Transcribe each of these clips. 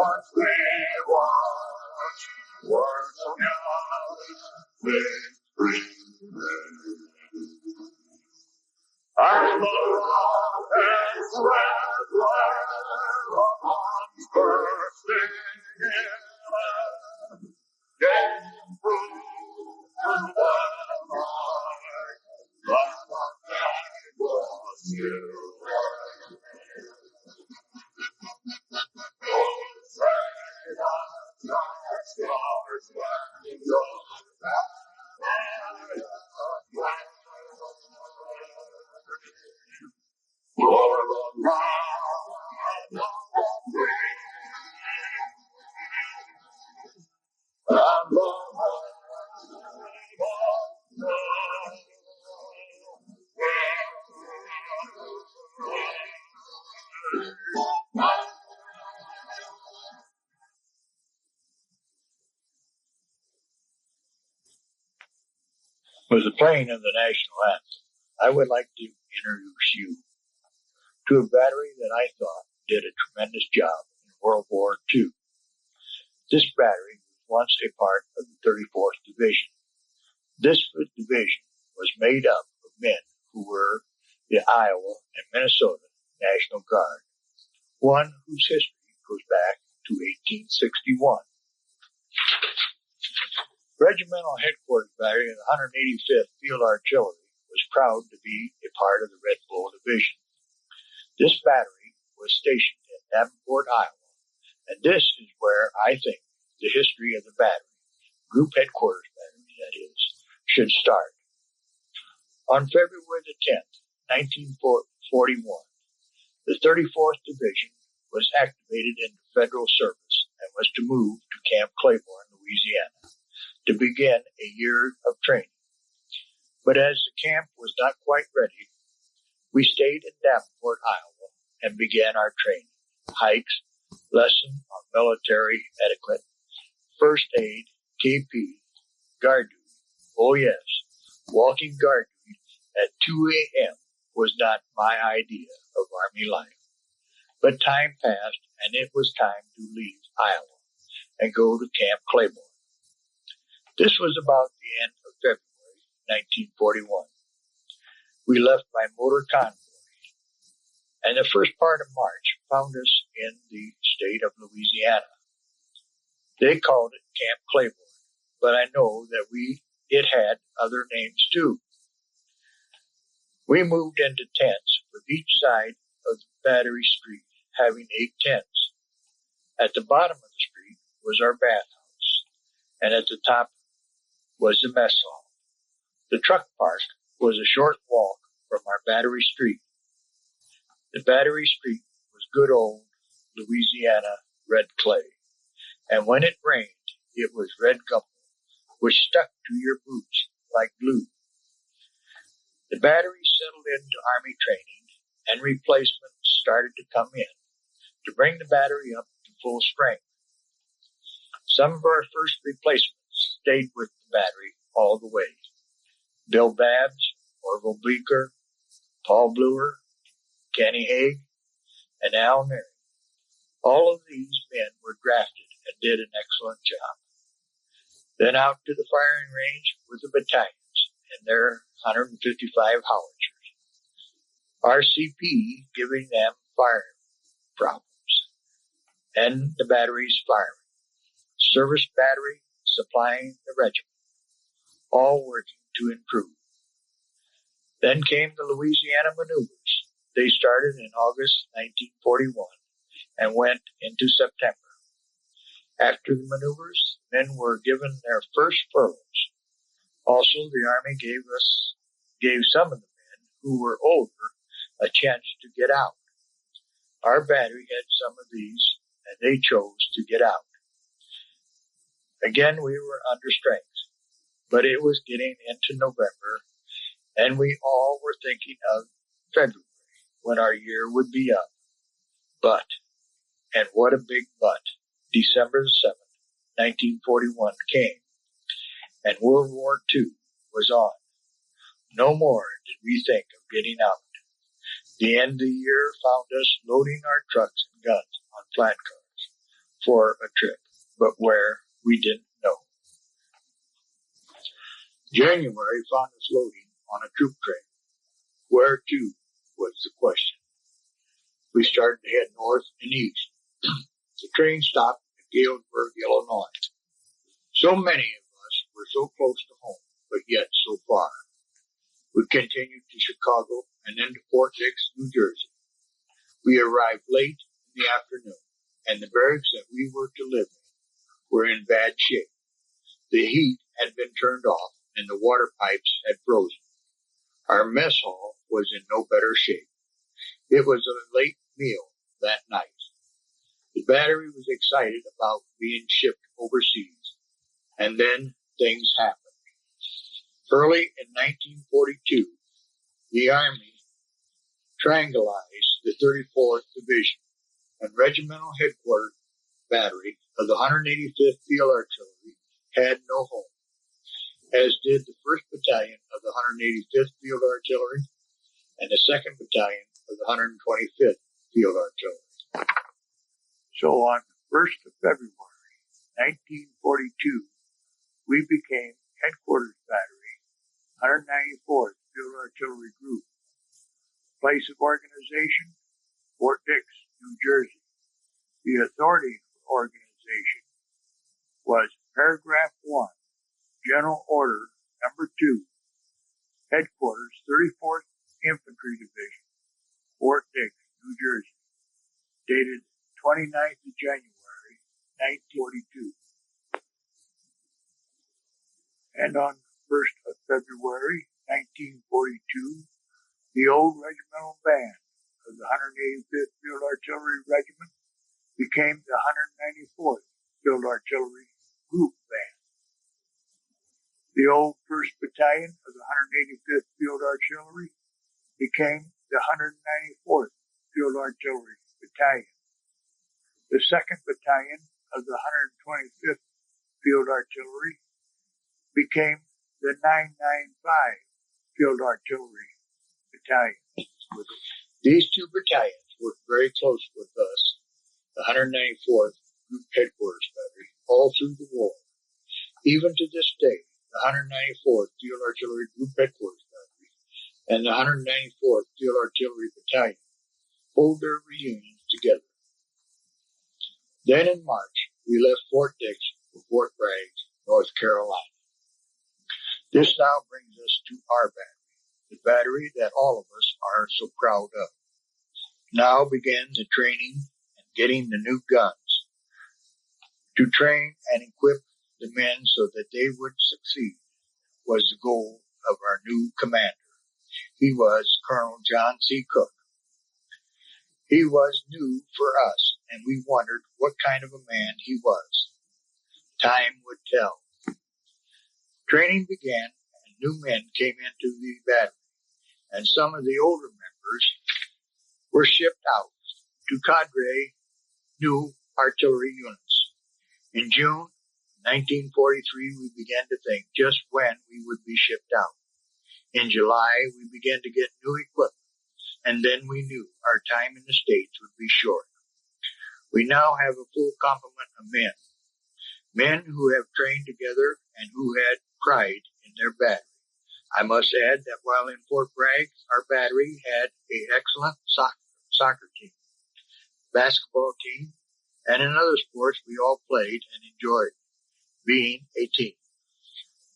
once we watch, words of young, victory. And the rocket's red glare on bursting in, came through to the light, but the night was still white. Oh, straight on dark stars when you're back. For the ground of free, and the was the playing of the national anthem, I would like to introduce you to a battery that I thought did a tremendous job in World War II. This battery was once a part of the 34th Division. This division was made up of men who were the Iowa and Minnesota National Guard, one whose history goes back to 1861. Regimental Headquarters Battery of the 185th Field Artillery was proud to be a part of the Red Bull Division. This battery was stationed in Davenport, Iowa, and this is where I think the history of the battery, Group Headquarters Battery that is, should start. On February the 10th, 1941, the 34th Division was activated into federal service and was to move to Camp Claiborne, Louisiana, to begin a year of training. But as the camp was not quite ready, we stayed in Davenport, Iowa, and began our training, hikes, lesson on military etiquette, first aid, KP, guard duty. Oh yes, walking guard duty at 2 a.m. was not my idea of Army life. But time passed, and it was time to leave Iowa and go to Camp Claiborne. This was about the end of February 1941. We left by motor convoy, and the first part of March found us in the state of Louisiana. They called it Camp Claiborne, but I know that it had other names too. We moved into tents with each side of the battery street having 8 tents. At the bottom of the street was our bathhouse, and at the top was the mess hall. The truck park was a short walk from our battery street. The battery street was good old Louisiana red clay, and when it rained, it was red gumbo, which stuck to your boots like glue. The battery settled into Army training, and replacements started to come in to bring the battery up to full strength. Some of our first replacements stayed with the battery all the way. Bill Babbs, Orville Bleeker, Paul Bluer, Kenny Haig, and Al Neary. All of these men were drafted and did an excellent job. Then out to the firing range with the battalions and their 155 howitzers. RCP giving them fire problems, and the batteries firing. Service battery supplying the regiment, all working to improve. Then came the Louisiana maneuvers. They started in August 1941 and went into September. After the maneuvers, men were given their first furloughs. Also, the Army gave some of the men who were older a chance to get out. Our battery had some of these, and they chose to get out. Again, we were under strength, but it was getting into November, and we all were thinking of February, when our year would be up. But, and what a big but, December 7th, 1941 came, and World War II was on. No more did we think of getting out. The end of the year found us loading our trucks and guns on flat cars, for a trip, but where we didn't know. January found us loading on a troop train. Where to was the question. We started to head north and east. The train stopped at Galesburg, Illinois. So many of us were so close to home, but yet so far. We continued to Chicago and then to Fort Dix, New Jersey. We arrived late in the afternoon, and the barracks that we were to live in were in bad shape. The heat had been turned off, and the water pipes had frozen. Our mess hall was in no better shape. It was a late meal that night. The battery was excited about being shipped overseas, and then things happened. Early in 1942, the Army triangularized the 34th Division and Regimental Headquarters Battery of the 185th Field Artillery had no home, as did the 1st Battalion of the 185th Field Artillery and the 2nd Battalion of the 125th Field Artillery. So on the 1st of February, 1942, we became Headquarters Battery, 194th Field Artillery Group. Place of organization, Fort Dix, New Jersey. The authority for organization was Paragraph 1, General Order Number 2, Headquarters 34th Infantry Division, Fort Dix, New Jersey, dated 29th of January, 1942. And on 1st of February, 1942, the old regimental band of the 185th Field Artillery Regiment became the 194th Field Artillery Group Band. The old 1st Battalion of the 185th Field Artillery became the 194th Field Artillery Battalion. The 2nd Battalion of the 125th Field Artillery became the 995 Field Artillery Battalion. These two battalions worked very close with us, the 194th Group Headquarters Battery, all through the war. Even to this day, the 194th Field Artillery Group Headquarters Battery and the 194th Field Artillery Battalion hold their reunions together. Then in March, we left Fort Dix for Fort Bragg, North Carolina. This now brings us to our battery, the battery that all of us are so proud of. Now began the training and getting the new guns. To train and equip the men so that they would succeed was the goal of our new commander. He was Colonel John C. Cook. He was new for us, and we wondered what kind of a man he was. Time would tell. Training began, and new men came into the battery, and some of the older members were shipped out to cadre new artillery units. In June 1943, we began to think just when we would be shipped out. In July, we began to get new equipment, and then we knew our time in the States would be short. We now have a full complement of men who have trained together and who had pride in their battery. I must add that while in Fort Bragg, our battery had an excellent soccer team, basketball team, and in other sports we all played and enjoyed being a team.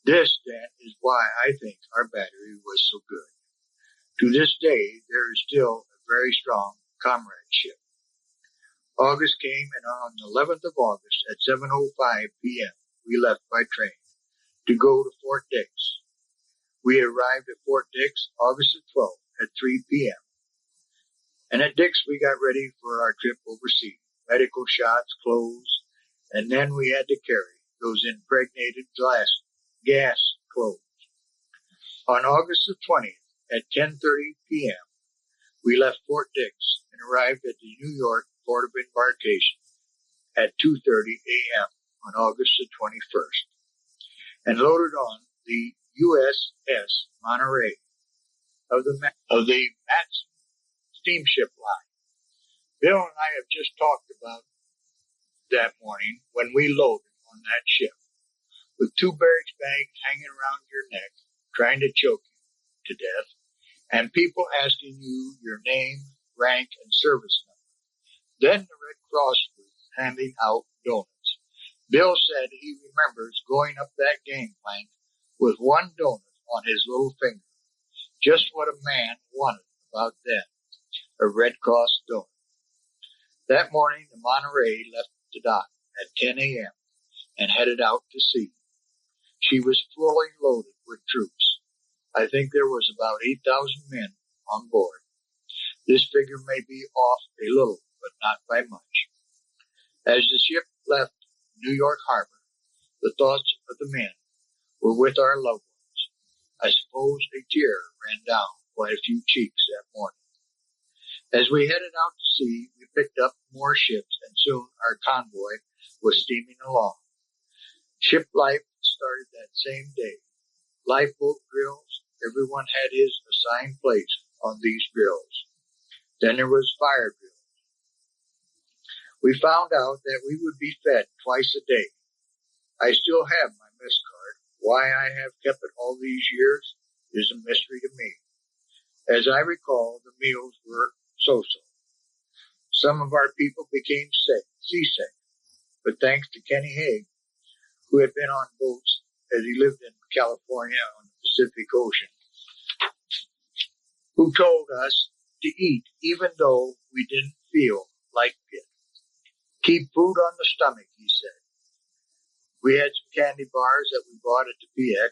This, then, is why I think our battery was so good. To this day, there is still a very strong comradeship. August came, and on the 11th of August at 7:05 p.m., we left by train to go to Fort Dix. We arrived at Fort Dix August the 12th at 3 p.m. And at Dix, we got ready for our trip overseas. Medical shots, clothes, and then we had to carry those impregnated gas clothes. On August the 20th at 10:30 p.m., we left Fort Dix and arrived at the New York Port of Embarkation at 2:30 a.m. on August the 21st and loaded on the USS Monterey of the Batt steamship line. Bill and I have just talked about that morning when we loaded on that ship, with 2 barracks bags hanging around your neck, trying to choke you to death, and people asking you your name, rank, and service number. Then the Red Cross was handing out donuts. Bill said he remembers going up that gangplank with 1 donut on his little finger. Just what a man wanted about then, a Red Cross donut. That morning, the Monterey left the dock at 10 a.m. and headed out to sea. She was fully loaded with troops. I think there was about 8,000 men on board. This figure may be off a little, but not by much. As the ship left New York Harbor, the thoughts of the men were with our loved ones. I suppose a tear ran down quite a few cheeks that morning. As we headed out to sea, we picked up more ships, and soon our convoy was steaming along. Ship life started that same day. Lifeboat drills, everyone had his assigned place on these drills. Then there was fire drill. We found out that we would be fed twice a day. I still have my mess card. Why I have kept it all these years is a mystery to me. As I recall, the meals were so-so. Some of our people became seasick, but thanks to Kenny Haig, who had been on boats as he lived in California on the Pacific Ocean, who told us to eat even though we didn't feel like it. Keep food on the stomach, he said. We had some candy bars that we bought at the PX,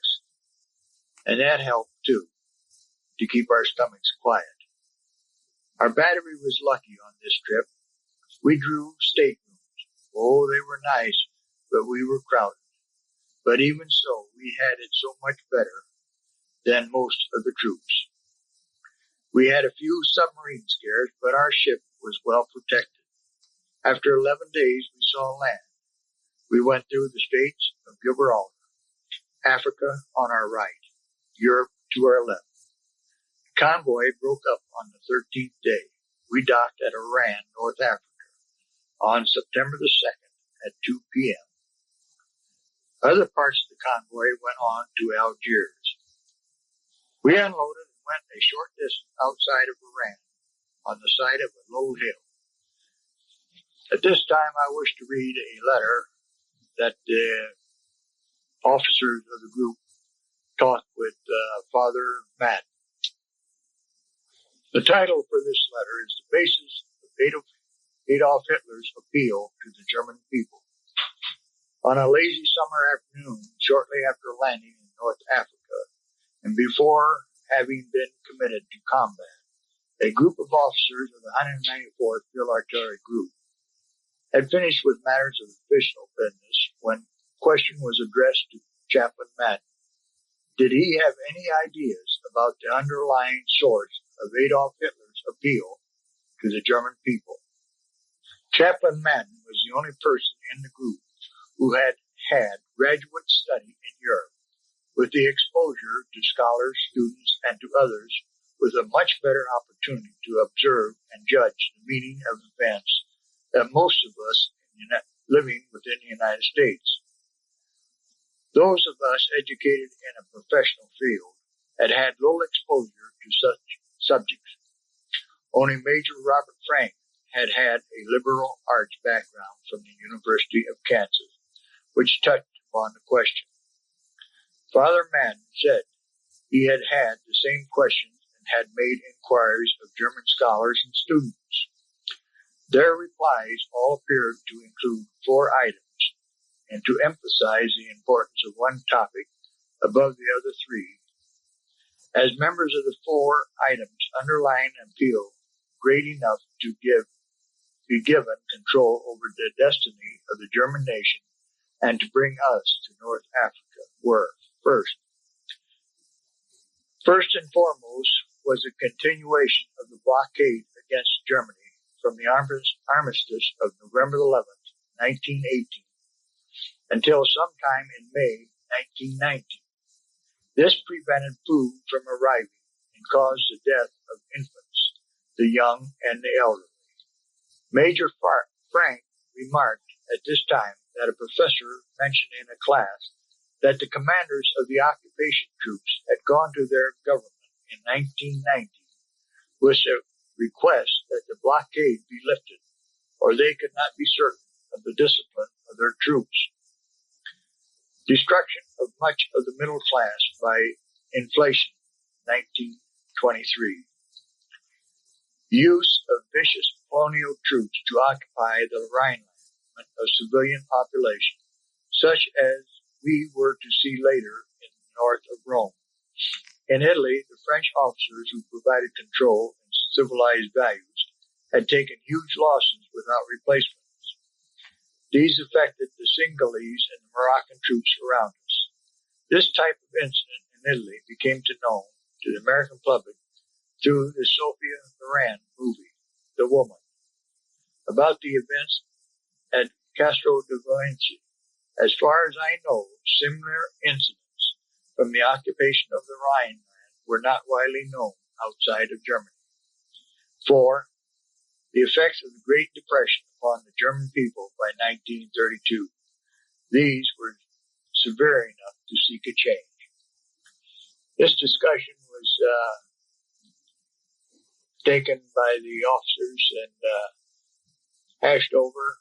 and that helped too, to keep our stomachs quiet. Our battery was lucky on this trip. We drew staterooms. Oh, they were nice, but we were crowded. But even so, we had it so much better than most of the troops. We had a few submarine scares, but our ship was well protected. After 11 days, we saw land. We went through the Straits of Gibraltar, Africa on our right, Europe to our left. The convoy broke up on the 13th day. We docked at Oran, North Africa, on September the 2nd at 2 p.m. Other parts of the convoy went on to Algiers. We unloaded and went a short distance outside of Oran, on the side of a low hill. At this time, I wish to read a letter that the officers of the group talked with Father Batt. The title for this letter is The Basis of Adolf Hitler's Appeal to the German People. On a lazy summer afternoon, shortly after landing in North Africa, and before having been committed to combat, a group of officers of the 194th Field Artillery Group had finished with matters of official business when question was addressed to Chaplain Madden. Did he have any ideas about the underlying source of Adolf Hitler's appeal to the German people? Chaplain Madden was the only person in the group who had had graduate study in Europe, with the exposure to scholars, students, and to others, with a much better opportunity to observe and judge the meaning of events than most of us living within the United States. Those of us educated in a professional field had had little exposure to such subjects. Only Major Robert Frank had had a liberal arts background from the University of Kansas, which touched upon the question. Father Madden said he had had the same questions and had made inquiries of German scholars and students. Their replies all appeared to include 4 items, and to emphasize the importance of one topic above the other 3. As members of the 4 items underline an appeal great enough to be given control over the destiny of the German nation and to bring us to North Africa were, first and foremost, was the continuation of the blockade against Germany from the armistice of November 11th, 1918, until sometime in May 1919. This prevented food from arriving and caused the death of infants, the young, and the elderly. Major Frank remarked at this time that a professor mentioned in a class that the commanders of the occupation troops had gone to their government in 1990 with a request that the blockade be lifted, or they could not be certain of the discipline of their troops. Destruction of much of the middle class by inflation, 1923. Use of vicious colonial troops to occupy the Rhineland of civilian population, such as we were to see later in the north of Rome. In Italy, the French officers who provided control and civilized values had taken huge losses without replacements. These affected the Senegalese and the Moroccan troops around us. This type of incident in Italy became known to the American public through the Sophia Loren movie, The Woman, about the events at Castro de Valencia. As far as I know, similar incidents from the occupation of the Rhineland were not widely known outside of Germany. 4. The effects of the Great Depression upon the German people by 1932. These were severe enough to seek a change. This discussion was taken by the officers and hashed over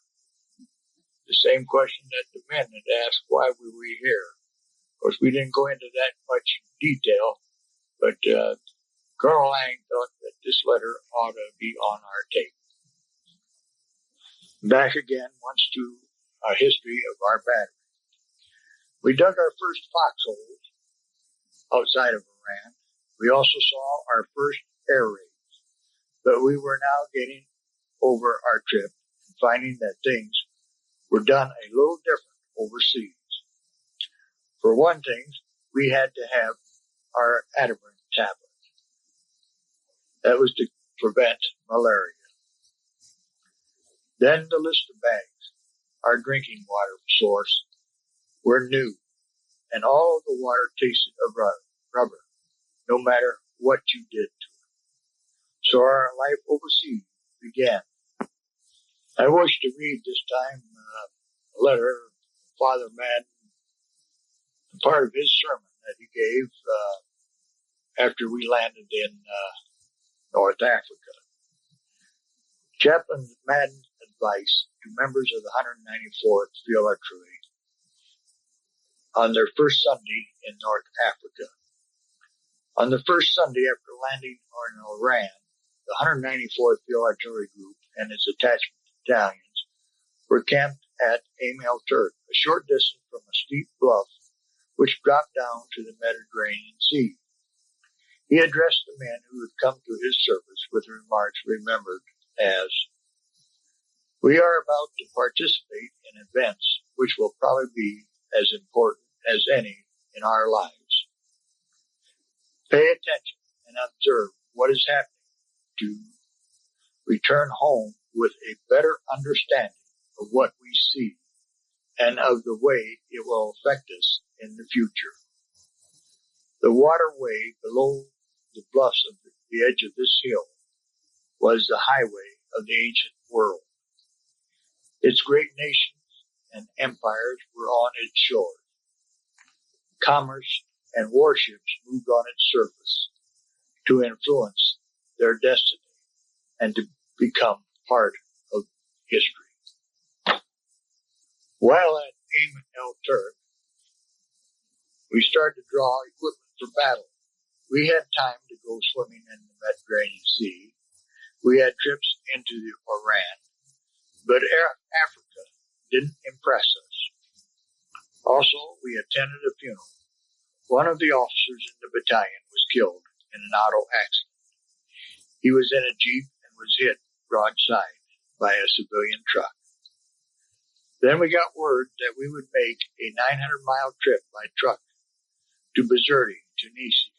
the same question that the men had asked, why were we here? Of course, we didn't go into that much detail, but Colonel Lang thought that this letter ought to be on our tape. Back again once to a history of our battery. We dug our first foxholes outside of Iran. We also saw our first air raids, but we were now getting over our trip and finding that things were done a little different overseas. For one thing, we had to have our Apennines tablet. That was to prevent malaria. Then the list of bags, our drinking water source, were new, and all of the water tasted of rubber, no matter what you did to it. So our life overseas began. I wish to read this time a letter of Father Madden, part of his sermon that he gave after we landed in North Africa. Chaplain Madden's advice to members of the 194th Field Artillery on their first Sunday in North Africa. On the first Sunday after landing in Iran, the 194th Field Artillery Group and its attachment battalions were camped at Ain el-Turk, a short distance from a steep bluff which dropped down to the Mediterranean Sea. He addressed the men who had come to his service with remarks remembered as, "We are about to participate in events which will probably be as important as any in our lives. Pay attention and observe what is happening to return home with a better understanding of what we see and of the way it will affect us in the future. The waterway below the bluffs of the edge of this hill was the highway of the ancient world. Its great nations and empires were on its shores. Commerce and warships moved on its surface to influence their destiny and to become part of history. While at Ain el-Turk, we started to draw equipment for battle. We had time to go swimming in the Mediterranean Sea. We had trips into Iran, but Africa didn't impress us. Also, we attended a funeral. One of the officers in the battalion was killed in an auto accident. He was in a jeep and was hit broadside by a civilian truck. Then we got word that we would make a 900-mile trip by truck to Bizerte, Tunisia.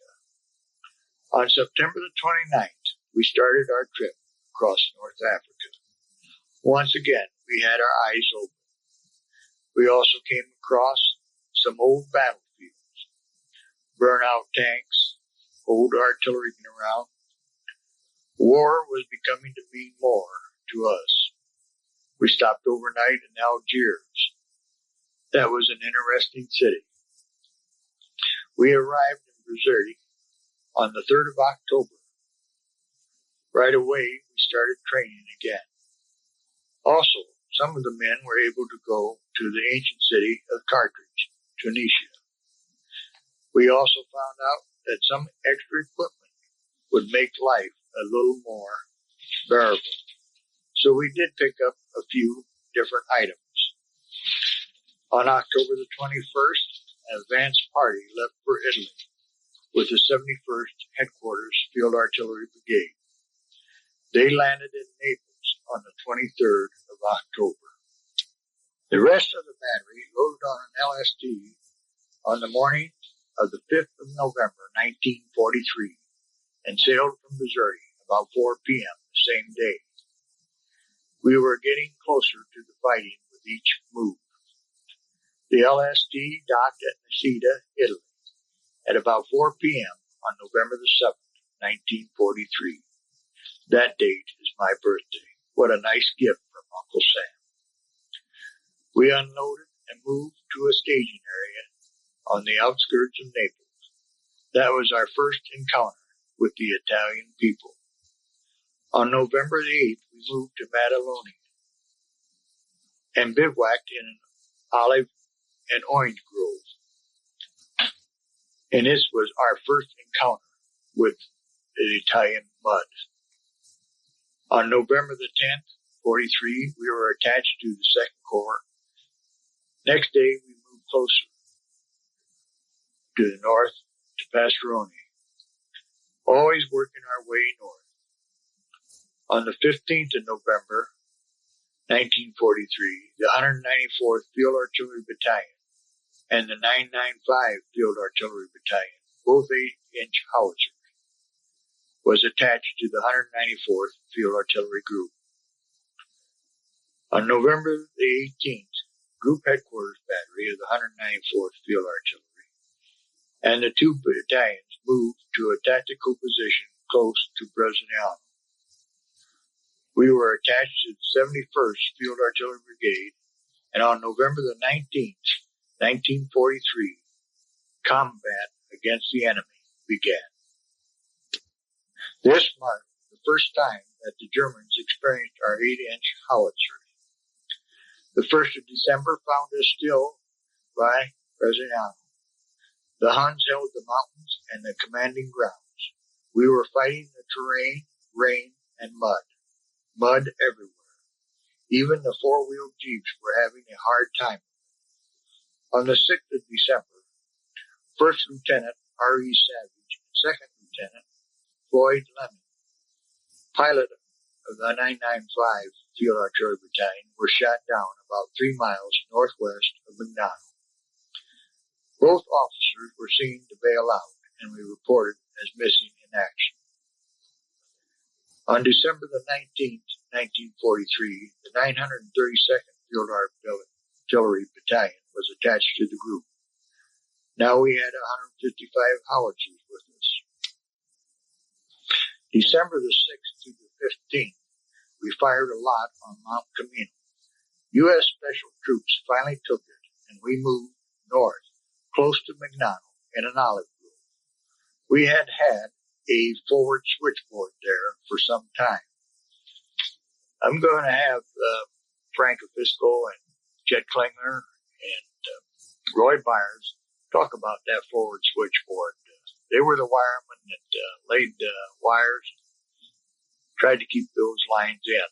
On September the 29th, we started our trip across North Africa. Once again, we had our eyes open. We also came across some old battlefields, burnout tanks, old artillery around. War was becoming to mean more to us. We stopped overnight in Algiers. That was an interesting city. We arrived in Bizerte on the 3rd of October. Right away, we started training again. Also, some of the men were able to go to the ancient city of Carthage, Tunisia. We also found out that some extra equipment would make life a little more bearable. So we did pick up a few different items. On October the 21st, an advance party left for Italy with the 71st Headquarters Field Artillery Brigade. They landed in Naples on the 23rd of October. The rest of the battery loaded on an LST on the morning of the 5th of November, 1943, and sailed from Bizerte about 4 p.m. the same day. We were getting closer to the fighting with each move. The LST docked at Nisida, Italy, at about 4 p.m. on November the 7th, 1943. That date is my birthday. What a nice gift from Uncle Sam. We unloaded and moved to a staging area on the outskirts of Naples. That was our first encounter with the Italian people. On November the 8th, we moved to Maddaloni and bivouacked in an olive and orange grove. And this was our first encounter with the Italian mud. On November the 10th, 43, we were attached to the 2nd Corps. Next day, we moved closer to the north to Passerone, always working our way north. On the 15th of November, 1943, the 194th Field Artillery Battalion and the 995 Field Artillery Battalion, both 8-inch howitzers, was attached to the 194th Field Artillery Group. On November the 18th, Group Headquarters Battery of the 194th Field Artillery and the 2 battalions moved to a tactical position close to Rome-Arno. We were attached to the 71st Field Artillery Brigade, and on November the 19th, 1943, combat against the enemy began. This marked the first time that the Germans experienced our 8-inch howitzers. The 1st of December found us still by Rome-Arno. The Huns held the mountains and the commanding grounds. We were fighting the terrain, rain, and mud. Mud everywhere. Even the 4-wheeled jeeps were having a hard time. On the 6th of December, 1st Lieutenant R.E. Savage and 2nd Lieutenant Floyd Lemon, pilot of the 995 Field Artillery Battalion, were shot down about 3 miles northwest of Mignano. Both officers were seen to bail out, and we reported as missing in action. On December the 19th, 1943, the 932nd Field Artillery Battalion was attached to the group. Now we had 155 howitzers with us. December the 6th through the 15th, we fired a lot on Mount Camino. U.S. Special Troops finally took it, and we moved north, close to Mignano, in an olive grove. We had a forward switchboard there for some time. I'm going to have Frank Ofisco and Chet Klingler and Roy Byers talk about that forward switchboard. They were the wiremen that laid wires, tried to keep those lines in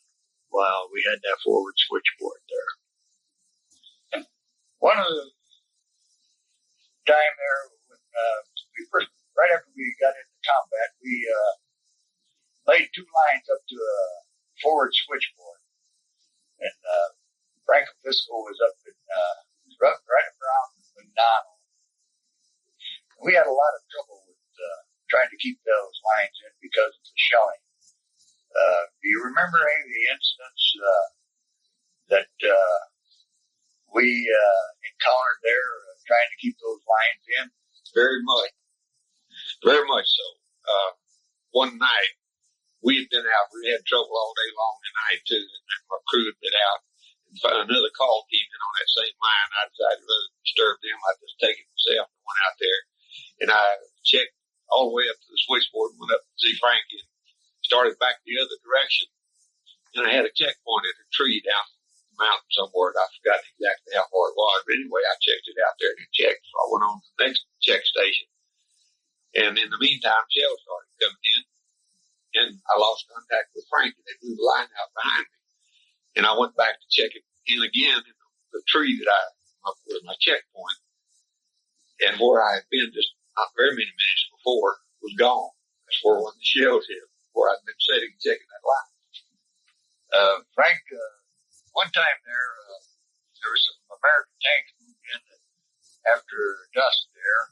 while we had that forward switchboard there. One of the time there, when right after we got into combat, we laid 2 lines up to a forward switchboard, and Frank Ofisco was up in right around Mignano. We had a lot of trouble with trying to keep those lines in because of the shelling. Do you remember any of the incidents that we encountered there trying to keep those lines in? Very much so. One night, we had been out, we had trouble all day long tonight too, and my crew had been out, another call came in on that same line. I decided rather than disturb them, I'd just take it myself and went out there. And I checked all the way up to the switchboard and went up to see Frankie and started back the other direction. And I had a checkpoint at a tree down the mountain somewhere. I forgot exactly how far it was. But anyway, I checked it out there and checked. So I went on to the next check station. And in the meantime, shells started coming in. And I lost contact with Frankie. They blew the line out behind me. And I went back to check it in again in the tree that was my checkpoint. And where I had been just not very many minutes before was gone. That's where one of the shells hit, where I'd been sitting checking that line. Frank, one time there was some American tanks moved in after dusk there,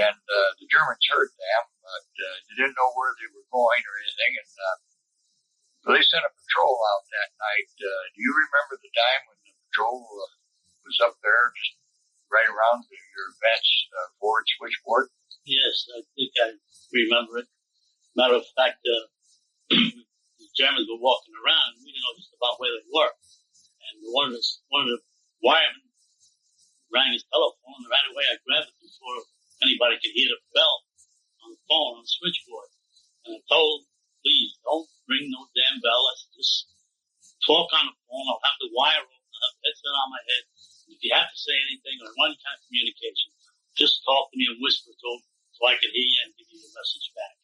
and the Germans heard them, but they didn't know where they were going or anything, and so they sent a patrol out that night. Do you remember the time when the patrol was up there, just right around your bench forward switchboard? Yes, I think I remember it. Matter of fact, the Germans were walking around, and we didn't know just about where they were. And one of the wiremen rang his telephone, and right away I grabbed it before anybody could hear the bell on the phone, on the switchboard. And I told him, please, don't ring no damn bell. Let's just talk on the phone. I'll have the wire open. I'll have headset on my head. If you have to say anything or any kind of communication, just talk to me and whisper to him so I can hear you and give you the message back.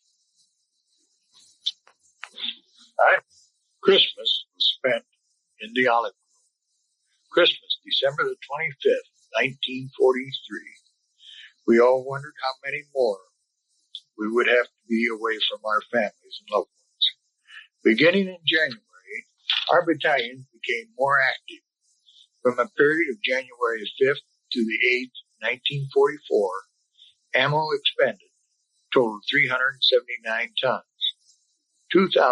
Christmas was spent in the Olive Grove. Christmas, December the 25th, 1943. We all wondered how many more we would have to be away from our families and loved ones. Beginning in January, our battalion became more active. From a period of January 5th to the 8th, 1944, ammo expended totaled 379 tons. 2,771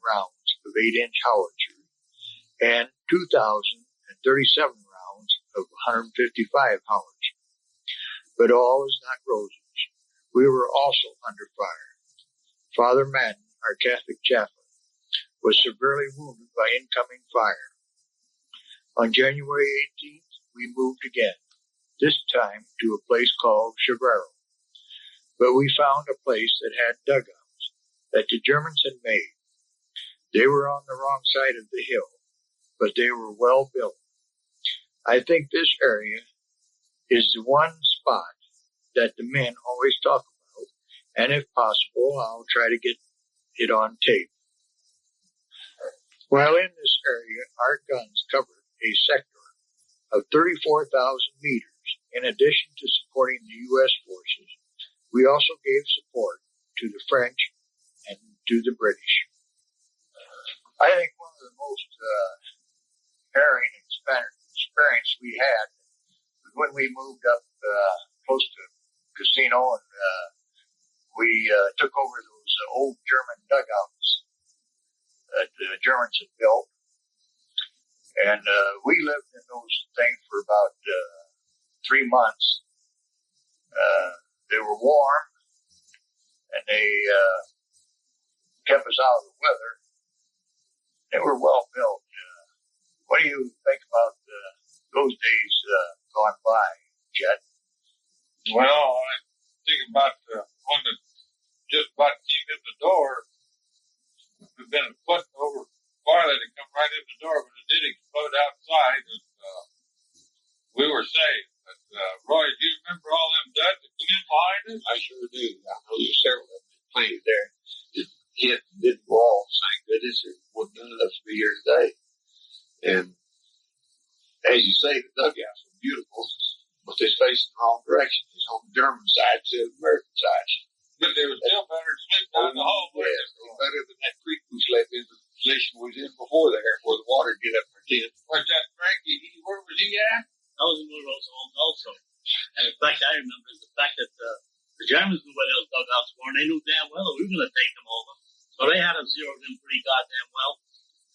rounds of 8-inch howitzer and 2,037 rounds of 155 howitzer. But all is not roses. We were also under fire. Father Madden, our Catholic chaplain, was severely wounded by incoming fire. On January 18th, we moved again, this time to a place called Chevrero. But we found a place that had dugouts that the Germans had made. They were on the wrong side of the hill, but they were well built. I think this area is the one spot that the men always talk about, and if possible, I'll try to get it on tape. While in this area, our guns covered a sector of 34,000 meters. In addition to supporting the U.S. forces, we also gave support to the French and to the British. I think one of the most harrowing experience we had was when we moved up close to Casino and we took over those old German dugouts that the Germans had built. And we lived in those things for about 3 months. They were warm and they kept us out of the weather. They were well built. What do you think about those days gone by, Chet? Well, I think about the one that just about came in the door. It had been a foot over fire that had come right in the door, but it did explode outside, and we were safe. But, Roy, do you remember all them duds that come in behind us? I sure do. I know there's several of them planted there. It hit and didn't fall, thank goodness. There wasn't none of us to be here today. And as you say, the dugouts were beautiful, but they faced the wrong direction. It was on the German side instead of the American side. But they were still better to sleep down the hallway. Yes, better than that creek we slept in, the position we was in before there, where the water get up our tent. Was that Frankie? Where was he at? I was in one of those homes also. And in fact, I remember the fact that the Germans knew where those dugouts were, and they knew damn well that we were going to take them over. So they had us zeroed in pretty goddamn well.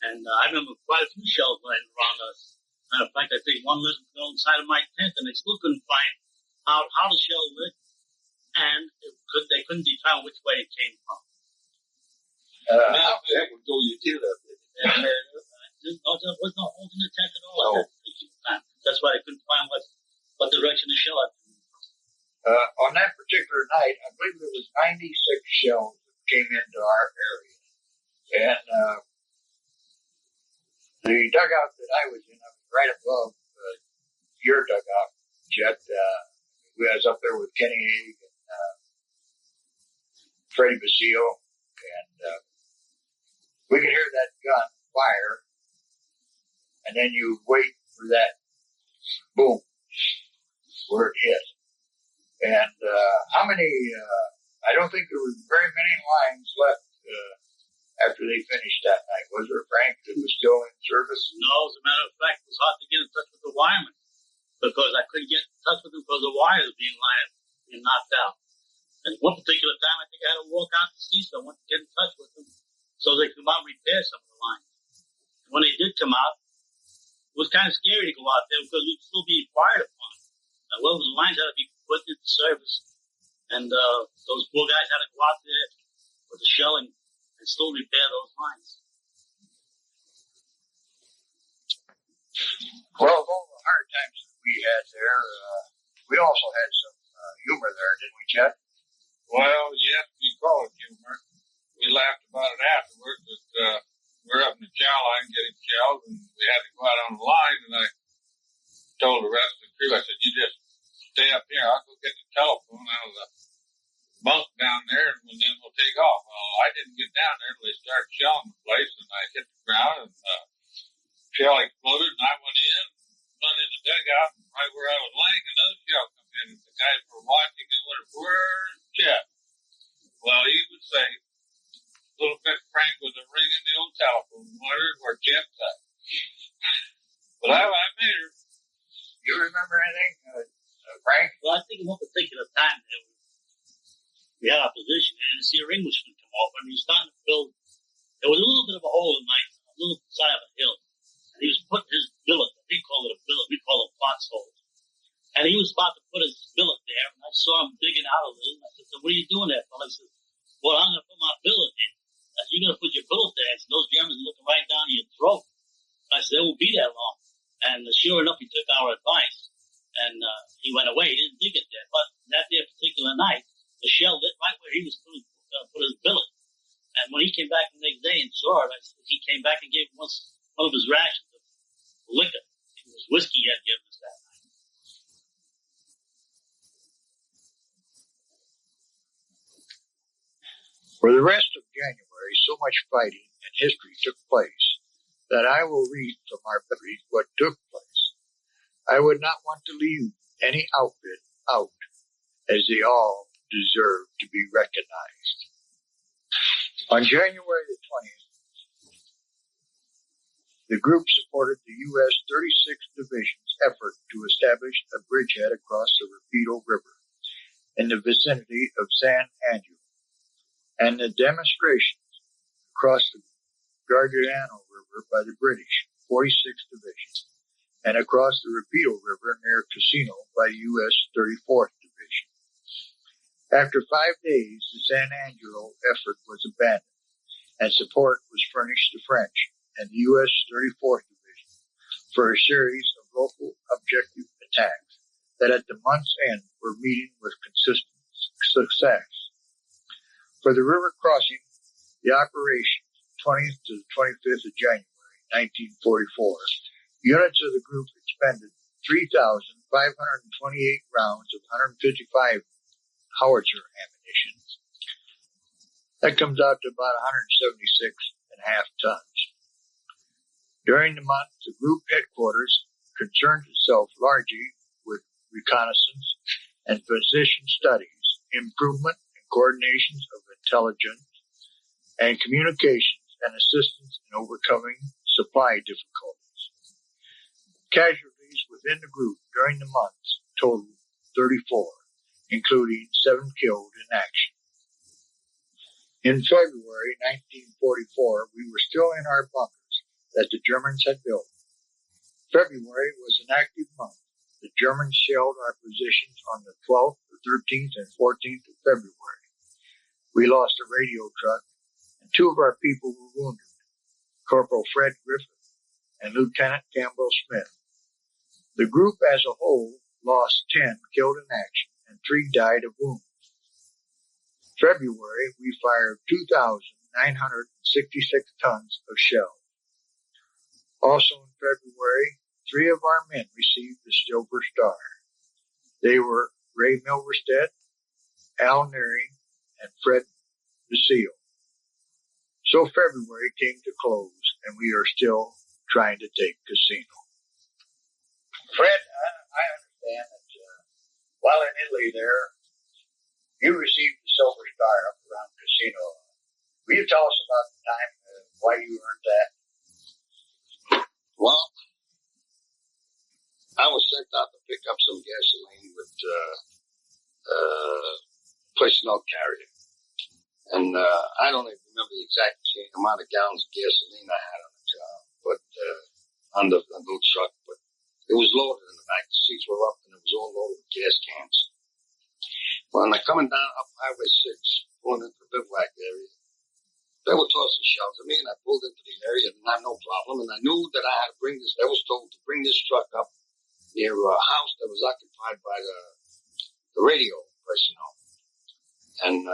And I remember quite a few shells laying around us. Matter of fact, I think one lit inside of my tent, and they still couldn't find how the shell lit, and they couldn't determine which way it came from. That would throw your tent up. right above your dugout, Chet. We was up there with Kenny Haig and Freddie Basile, and we could hear that gun fire, and then you wait for that boom where it hit. And how many? I don't think there were very many lines left after they finished that night. Was there, Frank, that was still in service? No, as a matter of fact, it was hard to get in touch with the wireman because I couldn't get in touch with them because the wires were being knocked out. And one particular time, I think I had to walk out to see someone to get in touch with them so they could come out and repair some of the lines. And when they did come out, it was kind of scary to go out there because we'd still be fired upon. Well, the lines had to be put into service, and those poor guys had to go out there with the shelling and still repair those lines. Well, of all the hard times that we had there, we also had some humor there, didn't we, Chet? Well, yes, we call it humor. We laughed about it afterwards, but we're up in the chow line getting shelled, and we had to go out on the line, and I told the rest of the crew, I said, you just stay up here. I'll go get the telephone out of the bunk down there, and then we'll take off. Well, I didn't get down there until they started shelling the place, and I hit the ground, and shell exploded, and I went in, run in the dugout, and right where I was laying, another shell come in, and the guys were watching and wondered, where's Chet? Well, he would say, little bit Frank was a ringing the old telephone, wondered where Chet's at. But I made her. You remember anything, Frank? Well, I think at one particular time we had our position and to see a Englishman come over, and he was starting to build. There was a little bit of a hole in a little side of a hill, and he was putting his billet. We call it a billet. We call it foxholes. And he was about to put his billet there, and I saw him digging out a little. And I said, "So what are you doing there, fella?" He said, "Well, I'm going to put my billet in." I said, "You're going to put your billet there?" I said, "Those Germans are looking right down your throat." I said, "They won't be that long." And sure enough, he took our advice, and he went away. He didn't dig it there. But that there particular night, the shell lit right where he was going to put his billet. And when he came back the next day and saw it, he came back and gave one of his rations of liquor. It was whiskey he had given us that night. For the rest of January, so much fighting and history took place that I will read from our battery what took place. I would not want to leave any outfit out, as they all deserve to be recognized. On January the 20th, the group supported the U.S. 36th Division's effort to establish a bridgehead across the Rapido River in the vicinity of San Anzio, and the demonstrations across the Gargano River by the British 46th Division, and across the Rapido River near Casino by the U.S. 34th Division. After 5 days, the San Angelo effort was abandoned, and support was furnished to French and the U.S. 34th Division for a series of local objective attacks that at the month's end were meeting with consistent success. For the river crossing, the operation 20th to the 25th of January, 1944, units of the group expended 3,528 rounds of 155 howitzer ammunition. That comes out to about 176.5 tons. During the month, the group headquarters concerned itself largely with reconnaissance and position studies, improvement and coordinations of intelligence and communications, and assistance in overcoming supply difficulties. Casualties within the group during the months totaled 34, including 7 killed in action. In February 1944, we were still in our bunkers that the Germans had built. February was an active month. The Germans shelled our positions on the 12th, the 13th, and 14th of February. We lost a radio truck, and 2 of our people were wounded, Corporal Fred Griffith and Lieutenant Campbell Smith. The group as a whole lost 10 killed in action, and 3 died of wounds. February, we fired 2,966 tons of shell. Also in February, 3 of our men received the Silver Star. They were Ray Milverstead, Al Neary, and Fred DeSeal. So February came to close, and we are still trying to take Casino. Fred, I understand that while in Italy there, you received the Silver Star up around Casino. Will you tell us about the time why you earned that? Well, I was sent out to pick up some gasoline with personnel carrier. And I don't even remember the exact amount of gallons of gasoline I had on the job, but on the little truck. But it was loaded in the back. The seats were up, and it was all loaded with gas cans. Well, and I'm coming down up Highway 6, going into the bivouac area. They were tossing shells at me, and I pulled into the area, and not no problem. And I knew that I had to bring this. I was told to bring this truck up near a house that was occupied by the radio personnel. And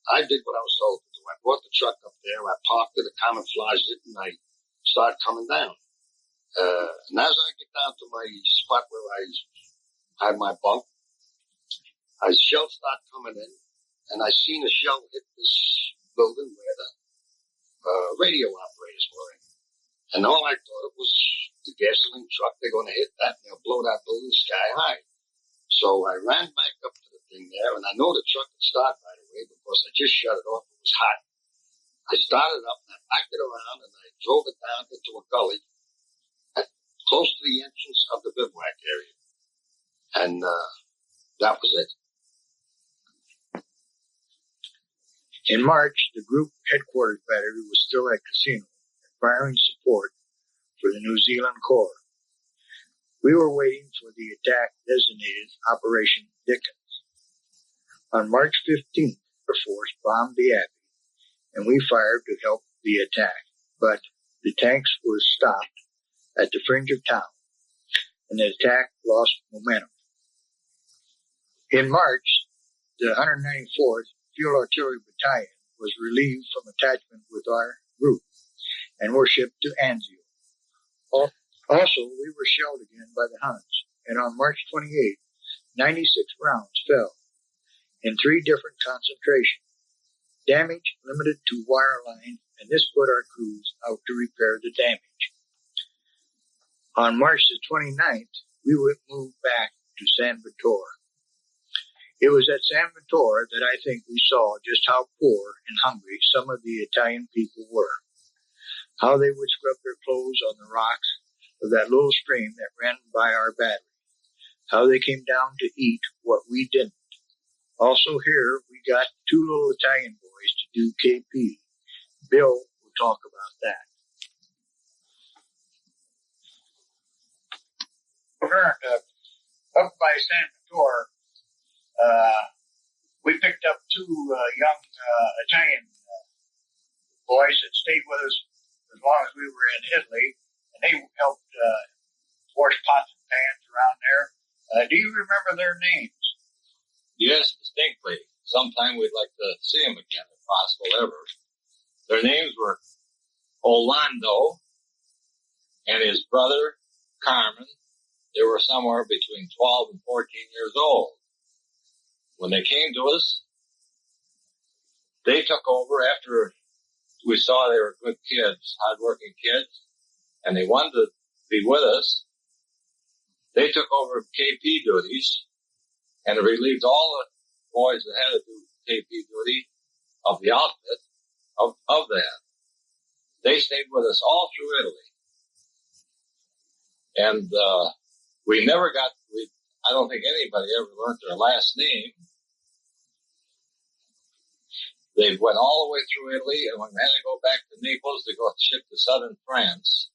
I did what I was told to do. I brought the truck up there, I parked it, I camouflaged it, and I started coming down. And as I get down to my spot where I had my bunk, shells start coming in, and I seen a shell hit this building where the radio operators were in. And all I thought it was the gasoline truck. They're going to hit that, and they'll blow that building sky high. So I ran back up to the thing there, and I know the truck had started right away because I just shut it off. It was hot. I started up, and I backed it around, and I drove it down into a gully close to the entrance of the bivouac area. And that was it. In March, the Group Headquarters Battery was still at Casino, firing support for the New Zealand Corps. We were waiting for the attack designated Operation Dickens. On March 15th, the force bombed the Abbey, and we fired to help the attack, but the tanks were stopped at the fringe of town, and the attack lost momentum. In March, the 194th Field Artillery Battalion was relieved from attachment with our group and were shipped to Anzio. Also, we were shelled again by the Huns, and on March 28th, 96 rounds fell in 3 different concentrations. Damage limited to wireline, and this put our crews out to repair the damage. On March the 29th, we would move back to San Vittore. It was at San Vittore that I think we saw just how poor and hungry some of the Italian people were, how they would scrub their clothes on the rocks of that little stream that ran by our battery, how they came down to eat what we didn't. Also here, we got 2 little Italian boys to do KP. Bill will talk about that. Up by San Vittore, we picked up 2 young Italian boys that stayed with us as long as we were in Italy, and they helped wash pots and pans around there. Do you remember their names? Yes, distinctly. Sometime we'd like to see them again, if possible, ever. Their names were Orlando and his brother, Carmen. They were somewhere between 12 and 14 years old. When they came to us, they took over after we saw they were good kids, hardworking kids, and they wanted to be with us. They took over KP duties and relieved all the boys that had to do KP duty of the outfit of that. They stayed with us all through Italy. And we never got, I don't think anybody ever learned their last name. They went all the way through Italy, and when we had to go back to Naples to go ship to southern France,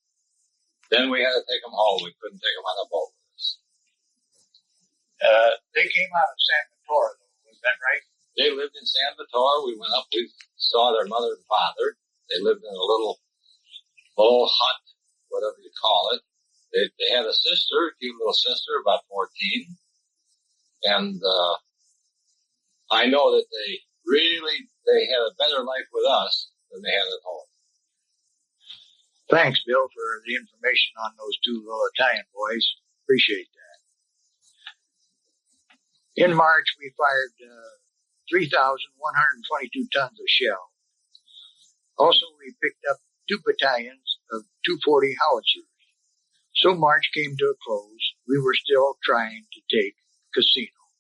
then we had to take them home. We couldn't take them on a boat with us. They came out of San Vittore, though, was that right? They lived in San Vittore. We went up, we saw their mother and father. They lived in a little hut, whatever you call it. They had a sister, a cute little sister, about 14. And I know that they had a better life with us than they had at home. Thanks, Bill, for the information on those two little Italian boys. Appreciate that. In March, we fired 3,122 tons of shell. Also, we picked up 2 battalions of 240 howitzers. So March came to a close. We were still trying to take Casino.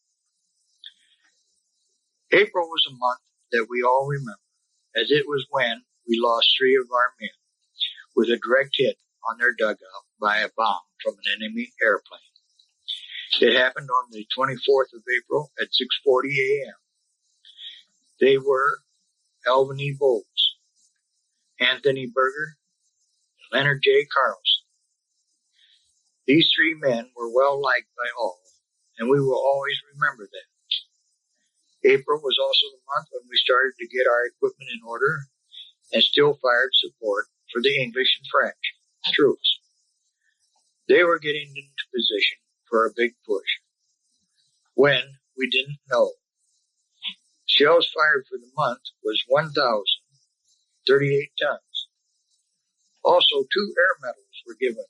April was a month that we all remember, as it was when we lost 3 of our men with a direct hit on their dugout by a bomb from an enemy airplane. It happened on the 24th of April at 6:40 a.m. They were Alvin E. Bowles, Anthony Berger, and Leonard J. Carlson. These 3 men were well liked by all, and we will always remember them. April was also the month when we started to get our equipment in order and still fired support for the English and French troops. They were getting into position for a big push. When we didn't know. Shells fired for the month was 1,038 tons. Also, 2 air medals were given,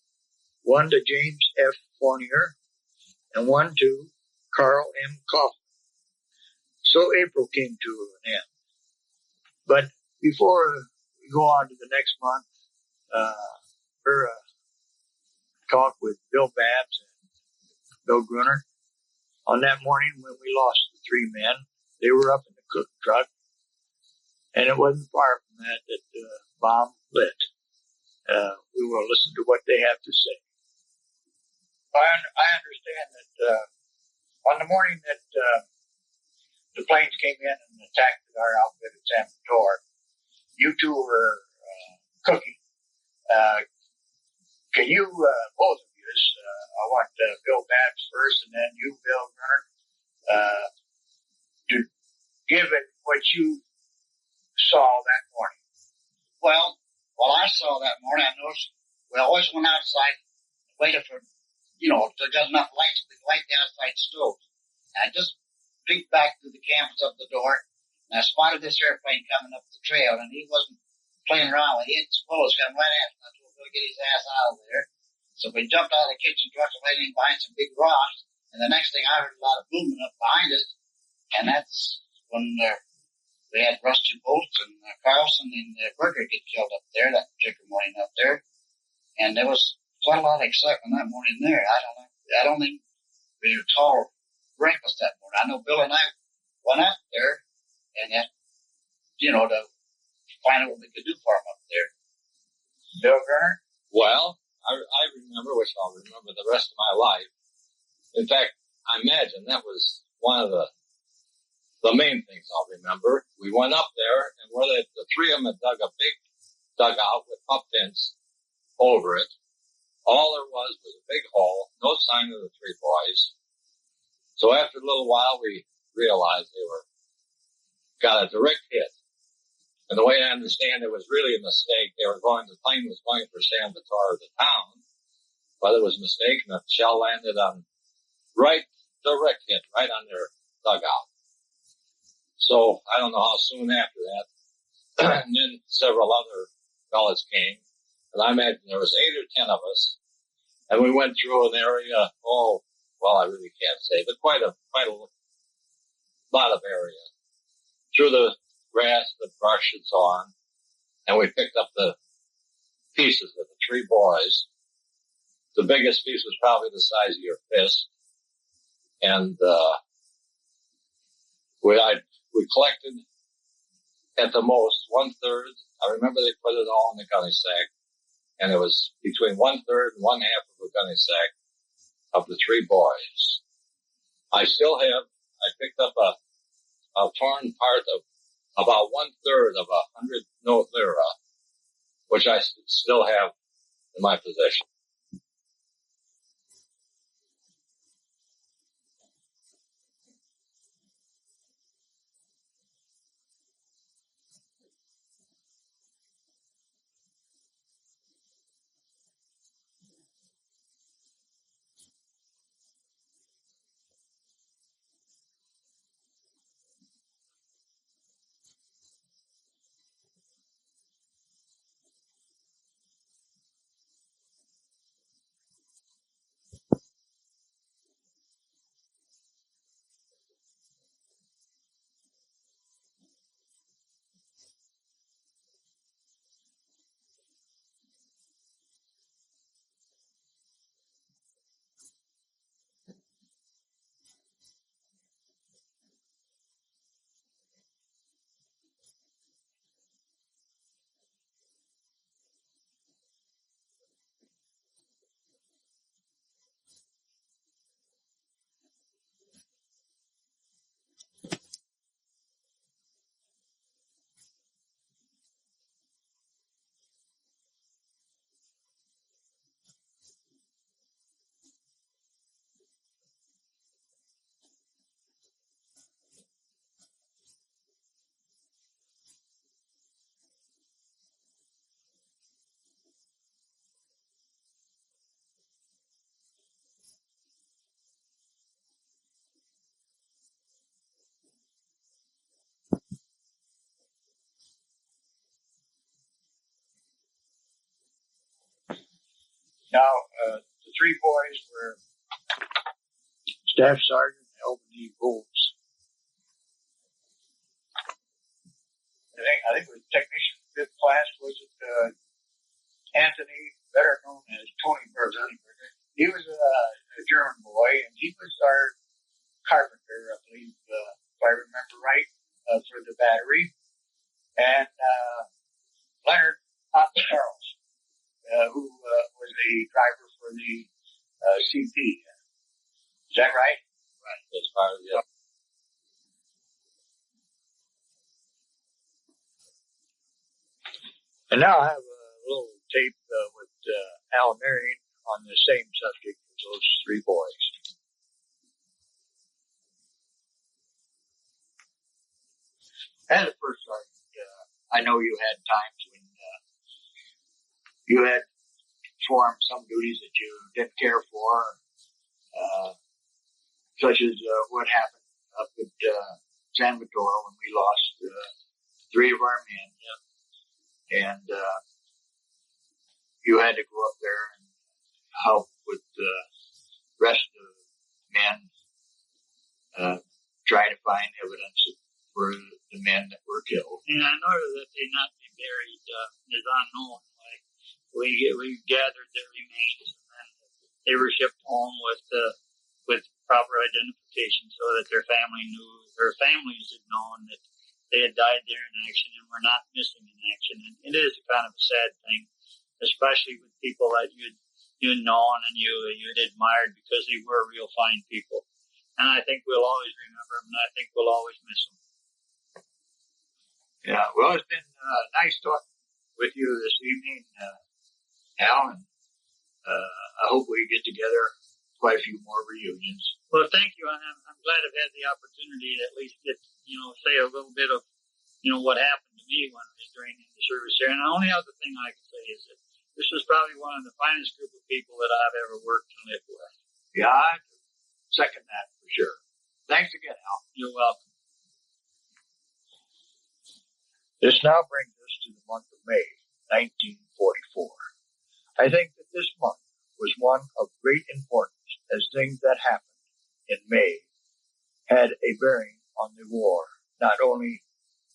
one to James F. Fournier and one to Carl M. Kaufman. So April came to an end. But before we go on to the next month, we're talk with Bill Batt and Bill Gruner. On that morning when we lost the 3 men, they were up in the cook truck, and it wasn't far from that the bomb lit. We will listen to what they have to say. I understand that on the morning that the planes came in and attacked our outfit at San Vitor, you 2 were cooking. Can you, both of you, I want Bill Babs first and then you, Bill Gruner, to give it what you saw that morning. Well, what I saw that morning, I noticed we always went outside, waited for, to get enough light so we could light the outside stoves. And I just peeked back through the canvas of the door, and I spotted this airplane coming up the trail, and he wasn't playing around with it. He had supposed coming right at him. I told him to get his ass out of there. So we jumped out of the kitchen truck and went in behind some big rocks, and the next thing I heard a lot of booming up behind us, and that's when we had Rusty Bolts and Carlson and Berger get killed up there that particular morning up there. And there was quite a lot of excitement that morning there. I don't think we were tall breakfast that morning. I know Bill and I went out there and to find out what we could do for him up there. Bill Gruner? Well, I remember, which I'll remember the rest of my life. In fact, I imagine that was one of the main things I'll remember. We went up there, and where the 3 of them had dug a big dugout with pup tents over it. All there was a big hole, no sign of the 3 boys. So after a little while, we realized they got a direct hit. And the way I understand it was really a mistake. The plane was going for San Vitor, the town, but it was a mistake, and the shell landed on direct hit, right on their dugout. So I don't know how soon after that, and then several other fellas came, and I imagine there was 8 or 10 of us, and we went through an area. I really can't say, but quite a lot of area through the grass, the brush, and so on, and we picked up the pieces of the 3 boys. The biggest piece was probably the size of your fist, and we collected at the most 1/3. I remember they put it all in the gunny sack, and it was between 1/3 and 1/2 of a gunny sack of the 3 boys. I picked up a torn part of about 1/3 of 100 note lira, which I still have in my possession. Now, the three boys were Staff Sergeant Albany Bowles. I think it was technician 5th class, was it, Anthony, better known as Tony Berger. He was a German boy, and he was our carpenter, I believe, if I remember right, for the battery. And Leonard Charles, who was the driver for the CP. Is that right? Right. As far as the And now I have a little tape with Al Marion on the same subject as those three boys. As a first sergeant, I know you had times when you had performed some duties that you didn't care for, such as what happened up at San Vitor when we lost 3 of our men. Yeah. And you had to go up there and help with the rest of the men, try to find evidence for the men that were killed. And I know that they not be buried is unknown. Like we gathered their remains, and then they were shipped home with proper identification, so that their families had known that they had died there in action and were not missing in action. And it is kind of a sad thing, especially with people that you'd known and you had admired, because they were real fine people. And I think we'll always remember them, and I think we'll always miss them. Yeah, well, it's been nice talking with you this evening, Al, and I hope we get together quite a few more reunions. Well, thank you. I'm glad I've had the opportunity to at least get, say a little bit of, what happened to me when I was during the service here. And the only other thing I can say is that this was probably one of the finest group of people that I've ever worked and lived with. Yeah, I second that for sure. Thanks again, Al. You're welcome. This now brings us to the month of May, 1944. I think that this month was one of great importance, as things that happened in May had a bearing on the war, not only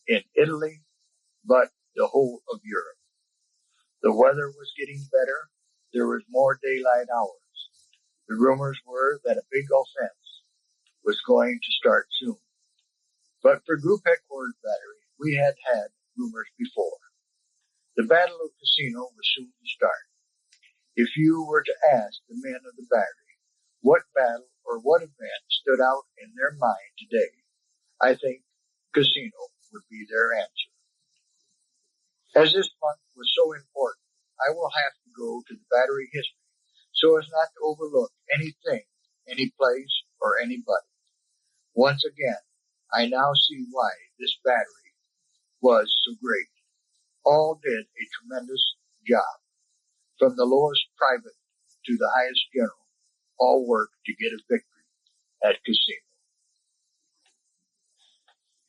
in Italy, but the whole of Europe. The weather was getting better. There was more daylight hours. The rumors were that a big offense was going to start soon. But for Group Headquarters Battery, we had rumors before. The Battle of Cassino was soon to start. If you were to ask the men of the battery what battle or what event stood out in their mind today, I think Cassino would be their answer. As this month was so important, I will have to go to the battery history so as not to overlook anything, any place, or anybody. Once again, I now see why this battery was so great. All did a tremendous job. From the lowest private to the highest general, all worked to get a victory at Cassino.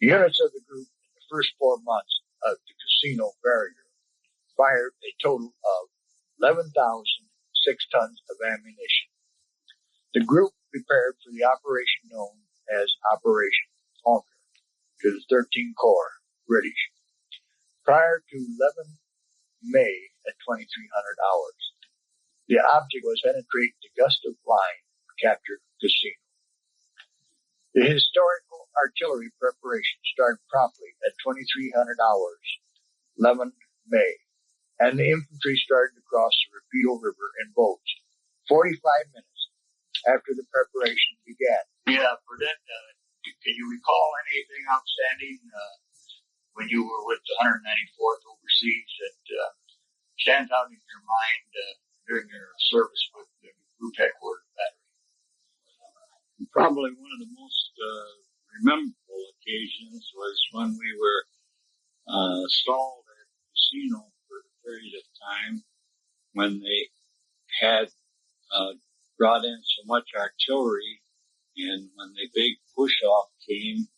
The units of the group in the first 4 months of the Cassino barrier fired a total of 11,006 tons of ammunition. The group prepared for the operation known as Operation Honker to the 13th Corps, British. Prior to 11 May at 2300 hours, the object was to penetrate the Gustav line and capture Cassino. The historical artillery preparation started promptly at 2300 hours, 11 May, and the infantry started to cross the Rapido River in boats 45 minutes after the preparation began. Yeah, Burdett, can you recall anything outstanding when you were with the 194th Overseas that stands out in your mind during your service with the Group Headquarters Battery? Probably one of the most memorable occasions was when we were stalled at Cassino for a period of time when they had brought in so much artillery, and when the big push-off came,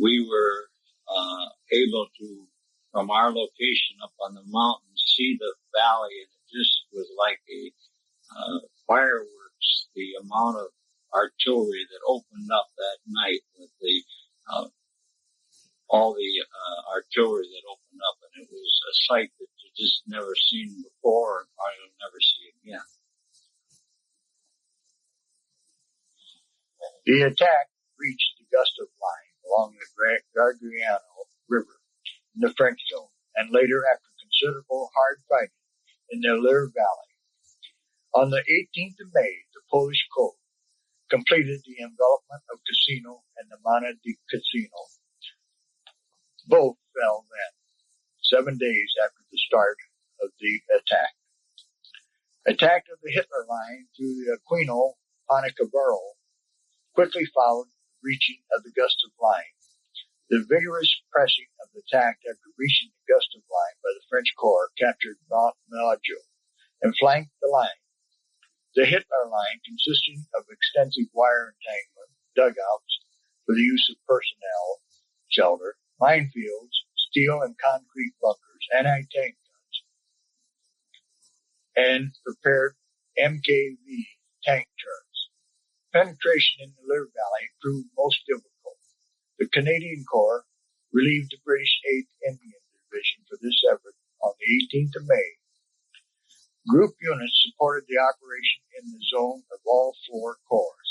we were able to, from our location up on the mountain, see the valley, and it just was like fireworks, the amount of artillery that opened up that night with all the artillery that opened up, and it was a sight that you just never seen before and probably will never see again. The attack reached the Gustav Line along the Gargano River in the French zone, and later, after considerable hard fighting in the Lure Valley. On the 18th of May, the Polish Corps completed the envelopment of Cassino and the Mana di Cassino. Both fell then, 7 days after the start of the attack. Attack of the Hitler Line through the Aquino Panicabaro quickly followed the reaching of the Gustav Line. The vigorous pressing of the attack after reaching the Gustav Line by the French Corps captured Anzio and flanked the line. The Hitler Line, consisting of extensive wire entanglement, dugouts for the use of personnel, shelter, minefields, steel and concrete bunkers, anti-tank guns, and prepared MKV tank turrets. Penetration in the Lure Valley proved most difficult. The Canadian Corps relieved the British 8th Indian Division for this effort on the 18th of May. Group units supported the operation in the zone of all four corps.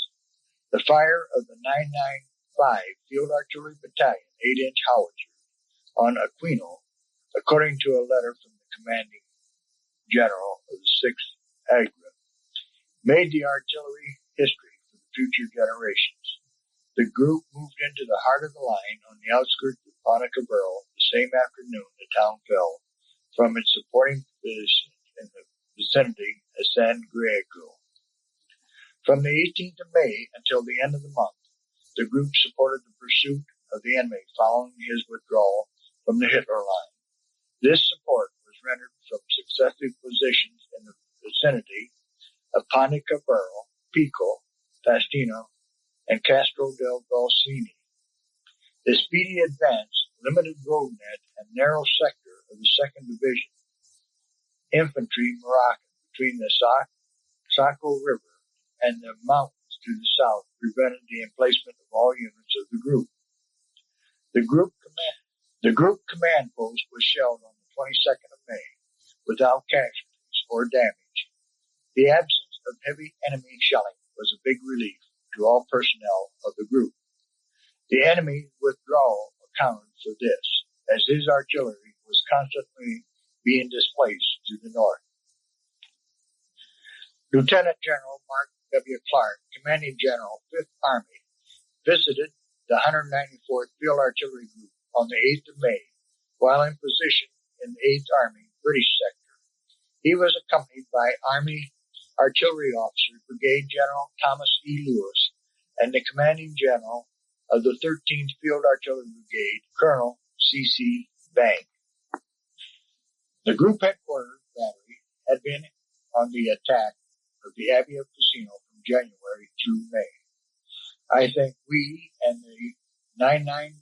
The fire of the 995 Field Artillery Battalion 8-inch howitzer on Aquino, according to a letter from the commanding general of the 6th Agra, made the artillery history for the future generations. The group moved into the heart of the line on the outskirts of Panicabaro. The same afternoon, the town fell from its supporting position in the vicinity of San Griego. From the 18th of May until the end of the month, the group supported the pursuit of the enemy following his withdrawal from the Hitler Line. This support was rendered from successive positions in the vicinity of Panicabaro, Pico, Pastino, and Castro del Golsini. The speedy advance, limited road net, and narrow sector of the 2nd Division infantry Moroccan between the Saco River and the mountains to the south prevented the emplacement of all units of the group. The group command post was shelled on the 22nd of May without casualties or damage. The absence of heavy enemy shelling was a big relief to all personnel of the group. The enemy's withdrawal accounted for this, as his artillery was constantly being displaced to the north. Lieutenant General Mark W. Clark, commanding general, 5th Army, visited the 194th Field Artillery Group on the 8th of May while in position in the 8th Army British sector. He was accompanied by Army Artillery Officer Brigade General Thomas E. Lewis and the commanding general of the 13th Field Artillery Brigade, Colonel C.C. Bank. The group headquarters battery had been on the attack of the Abbey of Cassino from January through May. I think we and the 995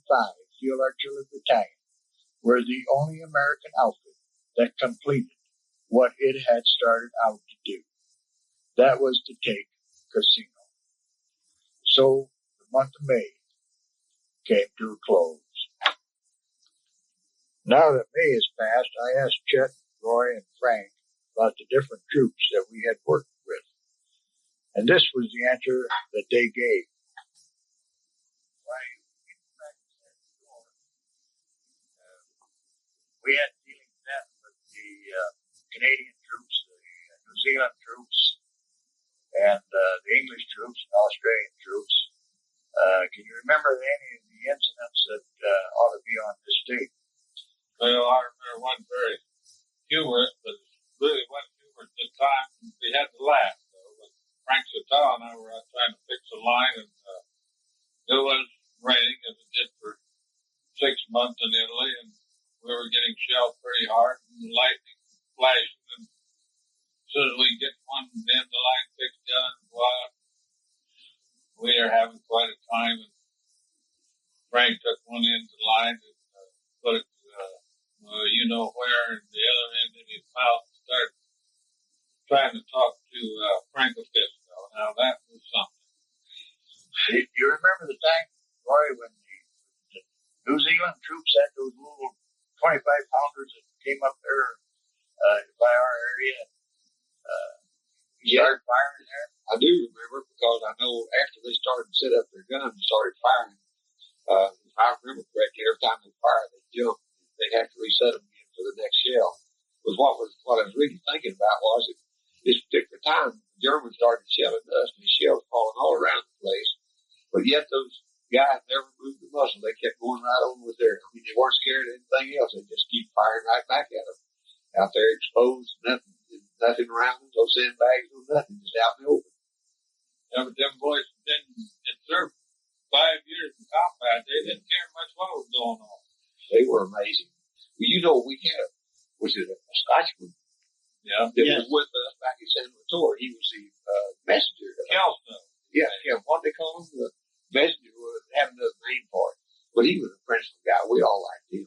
Field Artillery Battalion were the only American outfit that completed what it had started out to do. That was to take Cassino. So the month of May came to a close. Now that May has passed, I asked Chet, Roy, and Frank about the different troops that we had worked with. And this was the answer that they gave. We had dealings then with the Canadian troops, the New Zealand troops, and the English troops and Australian troops. Can you remember any of the incidents that ought to be on this tape? Well, I remember one very humorous, but really wasn't humorous at the time. We had to laugh. When Frank Sotell and I were out trying to fix a line, and it was raining, as it did for 6 months in Italy, and we were getting shelled pretty hard, and the lightning flashing, and as soon as we get one end of the line fixed down, we are having quite a time, and Frank took one end of the line and put it you know where, and the other end in his mouth, and started trying to talk to to crank a pistol. Now that was something. You remember the time, Roy, when the New Zealand troops had those little 25-pounders that came up there by our area and started firing there? I do remember because I know after they started to set up their guns and started firing, if I remember correctly, every time they fired, they jumped. They'd have to reset them again for the next shell. What I was really thinking about was at this particular time, the Germans started shelling us and the shells falling all around the place. But yet those guys never moved a muscle. They kept going right on with their, they weren't scared of anything else. They just keep firing right back at them. Out there exposed, nothing around them, no sandbags, no nothing, just out in the open. Yeah, but them boys didn't serve 5 years in combat. They didn't care much what was going on. They were amazing. Well, we had a Scotchman that was with us back in San Salvatore. He was the messenger. Kelso. Yeah, what they call him? The messenger was having another name for it. But he was a principal guy. We all liked him.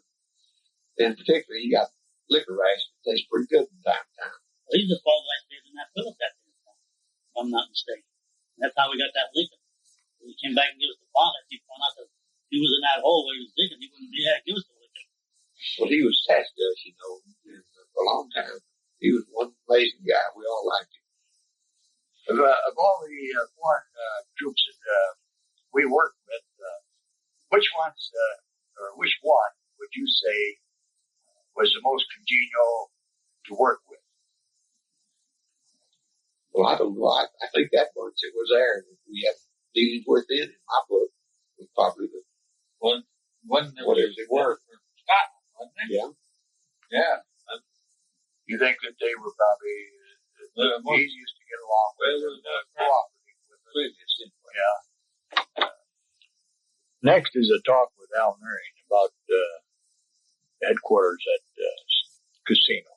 And particularly, he got liquor rash that tastes pretty good from time to time. Well, he's the fellow that stayed in that Phillips that time, if I'm not mistaken. That's how we got that liquor. When he came back and gave us the bottle, he found out that he was in that hole where he was digging. He wouldn't be able to give us the liquor. Well, he was attached to us, and for a long time. He was one amazing guy. We all liked him. Of all the foreign troops that we worked with, which ones, or which one would you say was the most congenial to work with? Well, I don't know. I think that bunch that was there that we had dealings with in my book was probably the one that whatever they were. Scotland, wasn't it? Yeah. Yeah. You think that they were probably the easiest to get along with and cooperative with? Yeah. Next is a talk with Al Marion about headquarters at casino.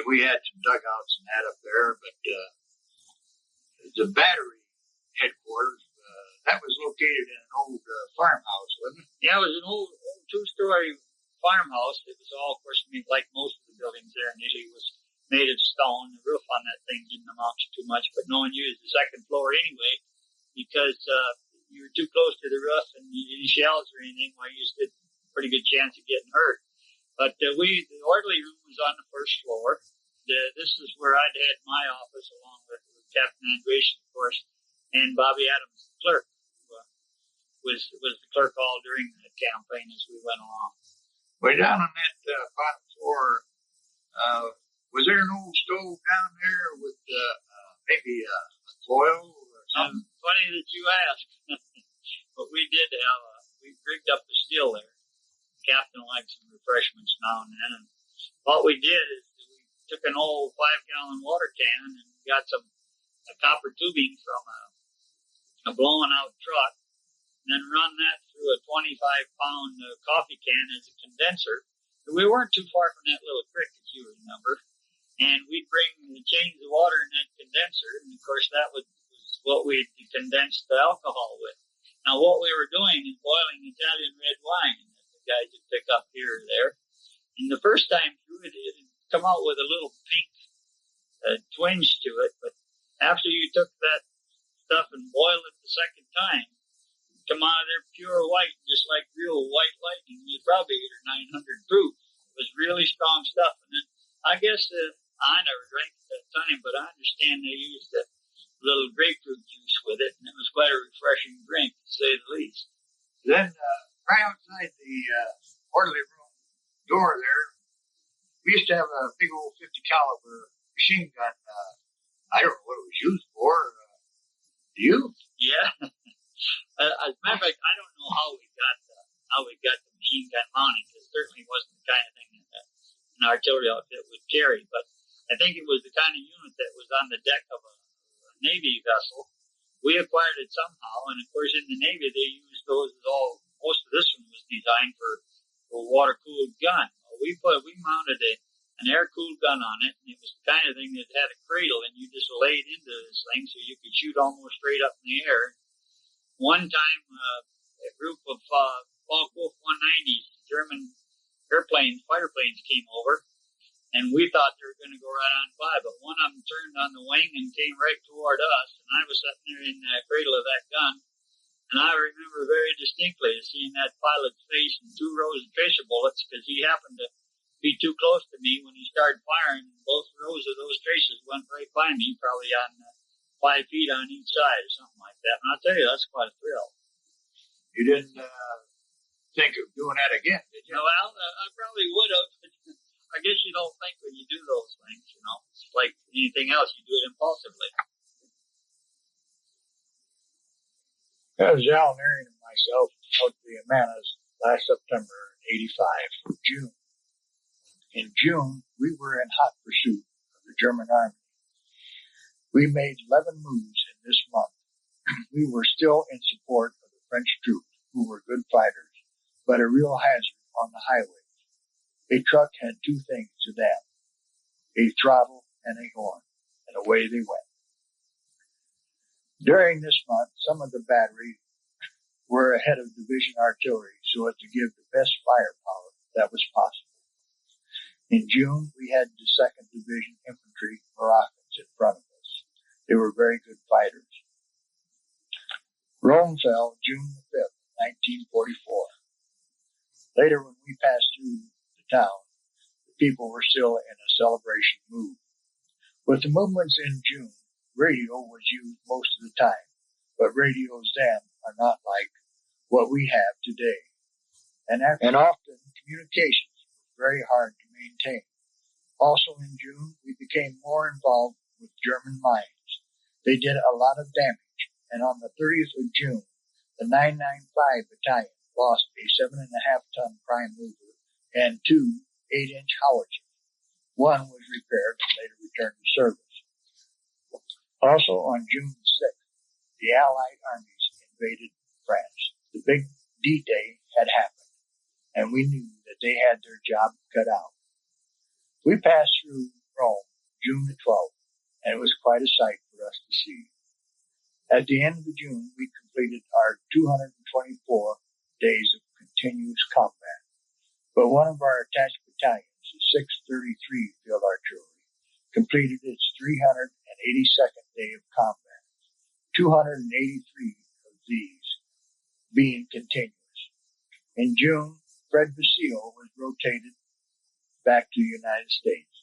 We had some dugouts and that up there, but the battery headquarters, that was located in an old farmhouse, wasn't it? Yeah, it was an old 2-story farmhouse. It was all, of course, like most of the buildings there initially, was made of stone. The roof on that thing didn't amount to too much, but no one used the second floor anyway because you were too close to the roof and any shells or anything, well, you stood a pretty good chance of getting hurt. But the orderly room was on the first floor. This is where I'd had my office along with Captain Andration, of course, and Bobby Adams, the clerk, was the clerk all during the campaign as we went along. Way down on that bottom floor, was there an old stove down there with maybe a coil or something? Funny that you asked, but we did have we rigged up a still there. Captain liked some refreshments now and then, and what we did is we took an old 5-gallon water can and got a copper tubing from a blown out truck, and then run that through a 25-pound coffee can as a condenser. We weren't too far from that little creek, as you remember, and we'd bring the chains of water in that condenser, and of course that was what we condensed the alcohol with. Now what we were doing is boiling Italian red wine that the guys would pick up here or there. And the first time through it come out with a little pink twinge to it, but after you took that stuff and boiled it the second time, come out of there pure white, just like real white lightning. It was probably 800 or 900 proof. It was really strong stuff. And then I guess I never drank at that time, but I understand they used a little grapefruit juice with it, and it was quite a refreshing drink, to say the least. Then right outside the orderly room door there, we used to have a big old 50 caliber machine gun. I don't know what it was used for. Do you? Yeah. As a matter of fact, I don't know how we got the machine gun mounting, because it certainly wasn't the kind of thing that an artillery outfit would carry. But I think it was the kind of unit that was on the deck of a Navy vessel. We acquired it somehow, and of course in the Navy they used those as all. Most of this one was designed for a water-cooled gun. We mounted an air-cooled gun on it, and it was the kind of thing that had a cradle, and you just laid into this thing so you could shoot almost straight up in the air. One time, a group of Focke-Wulf 190s, German fighter planes came over, And we thought they were going to go right on by, but one of them turned on the wing and came right toward us. And I was sitting there in the cradle of that gun. And I remember very distinctly seeing that pilot's face in 2 rows of tracer bullets because he happened to be too close to me when he started firing. And both rows of those tracers went right by me, probably on 5 feet on each side or something like that. And I'll tell you, that's quite a thrill. You didn't think of doing that again, did you? Well, I probably would have. I guess you don't think when you do those things, you know. It's like anything else, you do it impulsively. That was Al Marion and myself out to the Apennines last September in 85, June. In June, we were in hot pursuit of the German army. We made 11 moves in this month. We were still in support of the French troops, who were good fighters, but a real hazard on the highway. A truck had 2 things to them, a throttle and a horn, and away they went. During this month, some of the battery were ahead of division artillery so as to give the best firepower that was possible. In June, we had the 2nd Division Infantry Moroccans in front of us. They were very good fighters. Rome fell June the 5th, 1944. Later, when we passed through town, the people were still in a celebration mood. With the movements in June, radio was used most of the time, but radios then are not like what we have today. And often communications was very hard to maintain. Also in June, we became more involved with German mines. They did a lot of damage, and on the 30th of June, the 995 Battalion lost a 7.5-ton prime mover and 2 8-inch howitzers. One was repaired and later returned to service. Also on June 6th, the Allied armies invaded France. The big D-Day had happened, and we knew that they had their job cut out. We passed through Rome June the 12th, and it was quite a sight for us to see. At the end of June, we completed our 224 days of continuous combat. But one of our attached battalions, the 633 Field Artillery, completed its 382nd day of combat, 283 of these being continuous. In June, Fred Basile was rotated back to the United States.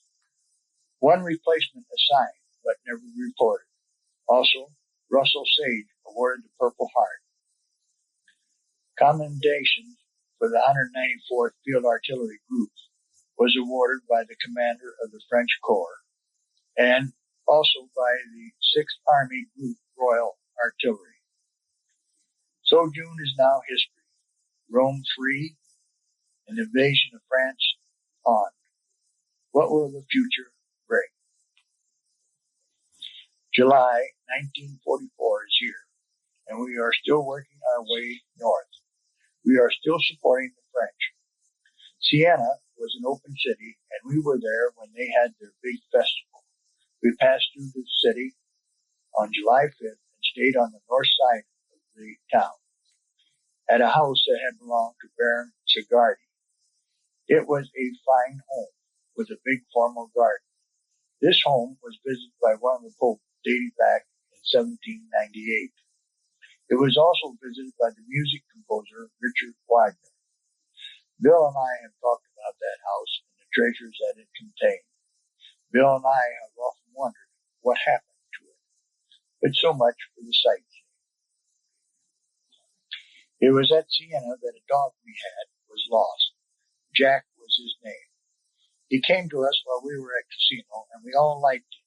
One replacement assigned, but never reported. Also, Russell Sage awarded the Purple Heart. Commendations for the 194th Field Artillery Group was awarded by the commander of the French Corps and also by the 6th Army Group Royal Artillery. So June is now history. Rome free, an invasion of France on. What will the future bring? July 1944 is here, and we are still working our way north. We are still supporting the French. Siena was an open city, and we were there when they had their big festival. We passed through the city on July 5th and stayed on the north side of the town at a house that had belonged to Baron Sigardi. It was a fine home with a big formal garden. This home was visited by one of the popes dating back in 1798. It was also visited by the music composer Richard Wagner. Bill and I have talked about that house and the treasures that it contained. Bill and I have often wondered what happened to it. But so much for the sightseeing. It was at Siena that a dog we had was lost. Jack was his name. He came to us while we were at casino, and we all liked him.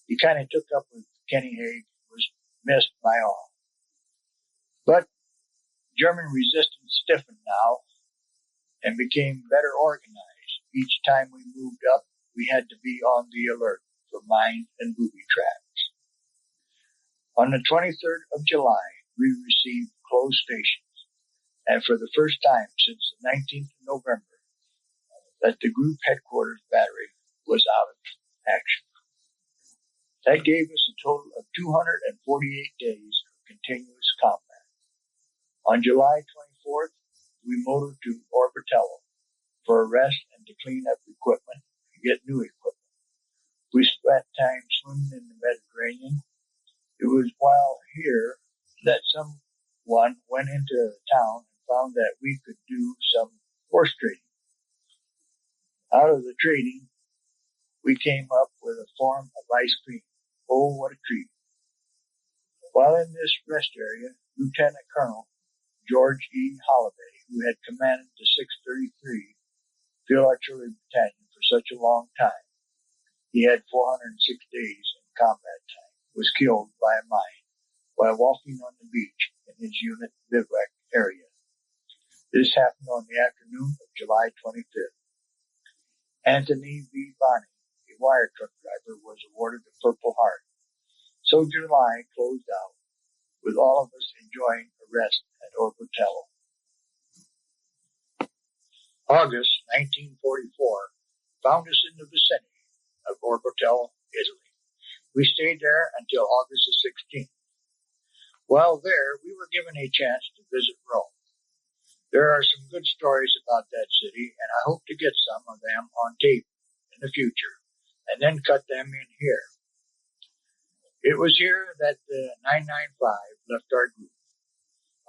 He kind of took up with Kenny Haig, was missed by all. But German resistance stiffened now and became better organized. Each time we moved up, we had to be on the alert for mines and booby traps. On the 23rd of July, we received closed stations, and for the first time since the 19th of November, that the Group Headquarters Battery was out of action. That gave us a total of 248 days of continuous combat. On July 24th, we motored to Orvietello for a rest and to clean up equipment, get new equipment. We spent time swimming in the Mediterranean. It was while here that someone went into the town and found that we could do some horse trading. Out of the trading, we came up with a form of ice cream. Oh, what a treat. While in this rest area, Lieutenant Colonel George E. Holliday, who had commanded the 633 Field Artillery Battalion for such a long time, he had 406 days in combat time, was killed by a mine while walking on the beach in his unit bivouac area. This happened on the afternoon of July 25th. Anthony V. Bonney, a wire truck driver, was awarded the Purple Heart. So July closed out, with all of us enjoying a rest at Orbetello. August 1944 found us in the vicinity of Orbetello, Italy. We stayed there until August the 16th. While there, we were given a chance to visit Rome. There are some good stories about that city, and I hope to get some of them on tape in the future, and then cut them in here. It was here that the 995 left our group.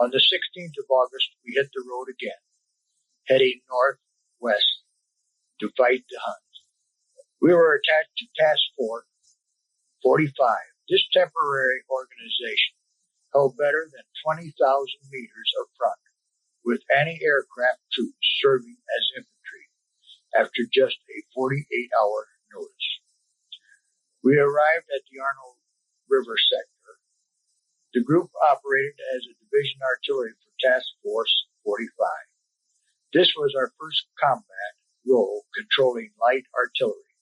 On the 16th of August, we hit the road again, heading northwest to fight the Huns. We were attached to Task Force 45. This temporary organization held better than 20,000 meters of front, with anti-aircraft troops serving as infantry after just a 48-hour notice. We arrived at the Arno River sector. The group operated as a division artillery for Task Force 45. This was our first combat role controlling light artillery.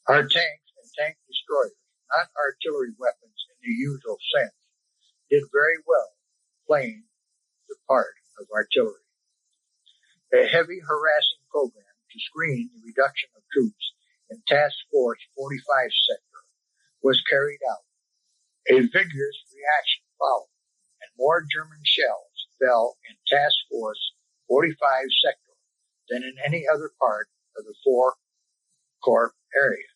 Our tanks and tank destroyers, not artillery weapons in the usual sense, did very well playing the part of artillery. A heavy harassing program to screen the reduction of troops in Task Force 45 sector was carried out. A vigorous reaction followed, and more German shells fell in Task Force 45 sector than in any other part of the 4 Corps area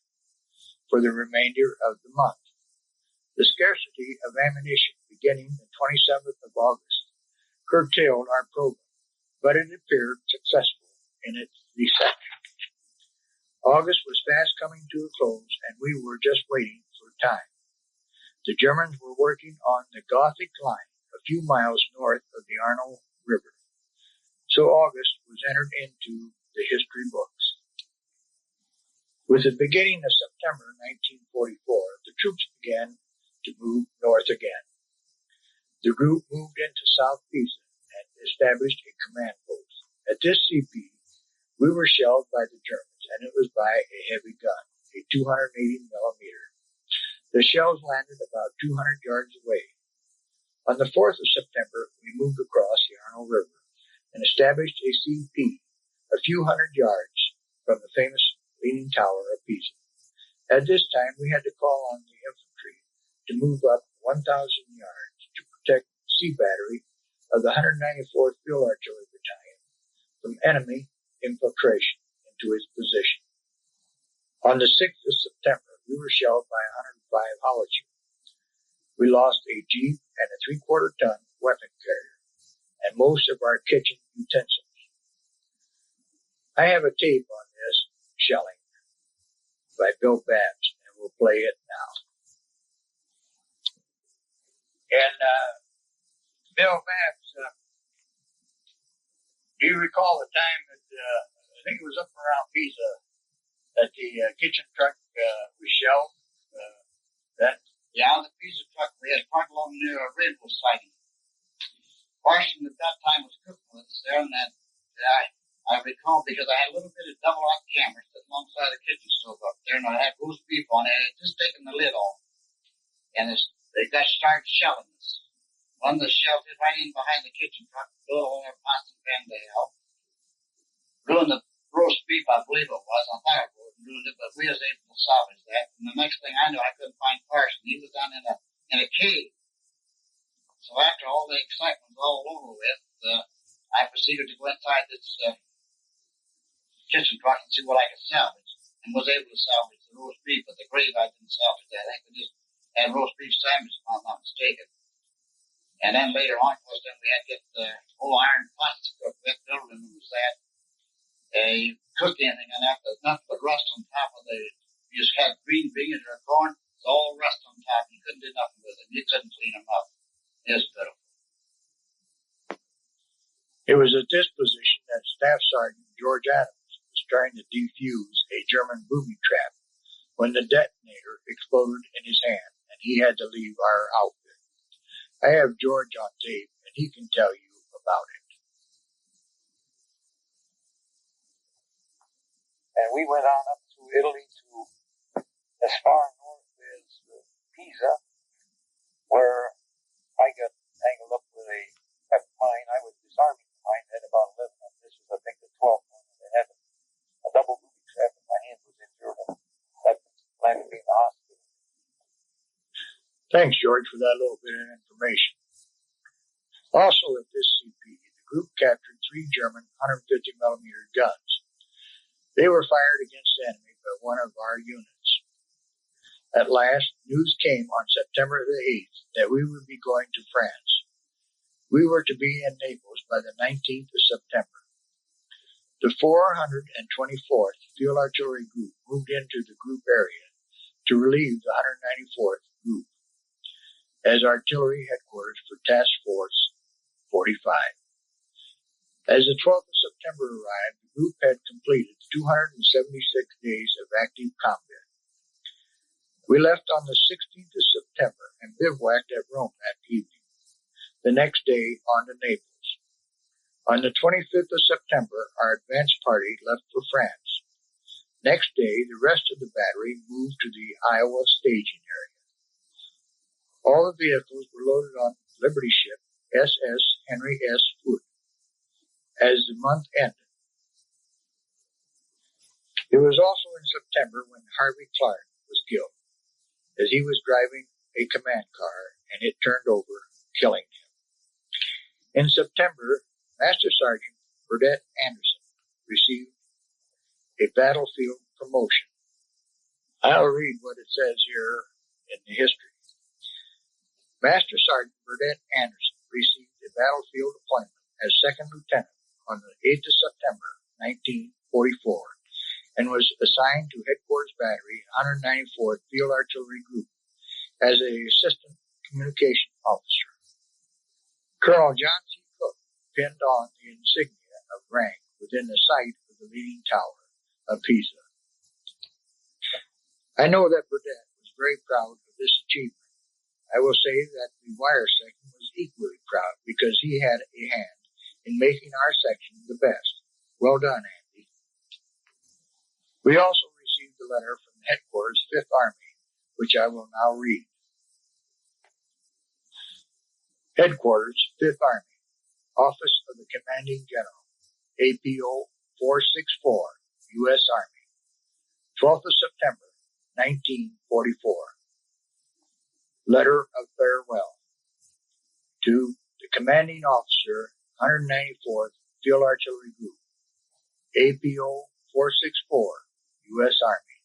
for the remainder of the month. The scarcity of ammunition beginning the 27th of August curtailed our program, but it appeared successful in its deception. August was fast coming to a close, and we were just waiting for time. The Germans were working on the Gothic line a few miles north of the Arno River, so August was entered into the history books. With the beginning of September 1944, the troops began to move north again. The group moved into South Pisa and established a command post. At this CP, we were shelled by the Germans, and it was by a heavy gun, a 280 millimeter. The shells landed about 200 yards away. On the 4th of September, we moved across the Arno River and established a CP a few hundred yards from the famous Leaning Tower of Pisa. At this time, we had to call on the infantry to move up 1,000 yards to protect the sea battery of the 194th Field Artillery Battalion from enemy infiltration into its position. On the 6th of September, we were shelled by 105 howitzer. We lost a Jeep and a 3/4 ton weapon carrier and most of our kitchen utensils. I have a tape on this shelling by Bill Batt, and we'll play it now. And Bill Batt, do you recall the time that I think it was up around Pisa that the kitchen truck was shelled? Yeah, the Pisa truck we had parked along near a railroad siding. Parson at that time was cooking with us there, and that I recall because I had a little bit of double-out camera sitting alongside the kitchen stove up there, and I had roast beef on it. I had just taken the lid off, and they got started shelling us. One of the shells hit right in behind the kitchen truck, blew all our pots and pans to hell. Ruined the roast beef, I believe it was. I thought it ruined it, but we was able to salvage that. And the next thing I knew, I couldn't find Carson. He was down in a cave. So after all the excitement was all over with, I proceeded to go inside this kitchen truck and see what I could salvage. and was able to salvage the roast beef, but the gravy I didn't salvage that. I think we just had roast beef sandwich, if I'm not mistaken. And then later on, of course, then we had to get the whole iron pots to cook with. Building was that. You cooked anything on that, but nothing but rust on top of the, you just had green beans or corn, it's all rust on top. You couldn't do nothing with them. You couldn't clean them up. It was pitiful. It was at this position that Staff Sergeant George Adams was trying to defuse a German booby trap when the detonator exploded in his hand and he had to leave our outfit. I have George on tape and he can tell you about it. And we went on up through Italy to as far north as Pisa, where I got tangled up with a mine. I was disarming the mine at about 11, and this was, I think, the 12th one. And they had a double booby trap, and my hand was injured, and that landed me in the hospital. Thanks, George, for that little bit of information. Also at this CP, the group captured 3 German 150mm guns. They were fired against the enemy by one of our units. At last, news came on September the 8th that we would be going to France. We were to be in Naples by the 19th of September. The 424th Field Artillery Group moved into the group area to relieve the 194th Group as artillery headquarters for Task Force 45. As the 12th of September arrived, the group had completed 276 days of active combat. We left on the 16th of September and bivouacked at Rome that evening. The next day on to Naples. On the 25th of September, our advance party left for France. Next day, the rest of the battery moved to the Iowa staging area. All the vehicles were loaded on Liberty ship SS Henry S. Foote. As the month ended. It was also in September when Harvey Clark was killed, as he was driving a command car and it turned over, killing him. In September, Master Sergeant Burdett Anderson received a battlefield promotion. I'll read what it says here in the history. Master Sergeant Burdett Anderson received a battlefield appointment as second lieutenant on the 8th of September, 1944, and was assigned to Headquarters Battery, 194th Field Artillery Group, as an assistant communication officer. Colonel John C. Cook pinned on the insignia of rank within the sight of the leaning tower of Pisa. I know that Burdett was very proud of this achievement. I will say that the wire section was equally proud because he had a hand in making our section the best. Well done, Andy. We also received a letter from the Headquarters 5th Army, which I will now read. Headquarters 5th Army, Office of the Commanding General, APO 464, U.S. Army, 12th of September, 1944. Letter of farewell to the Commanding Officer, 194th Field Artillery Group, APO 464, U.S. Army.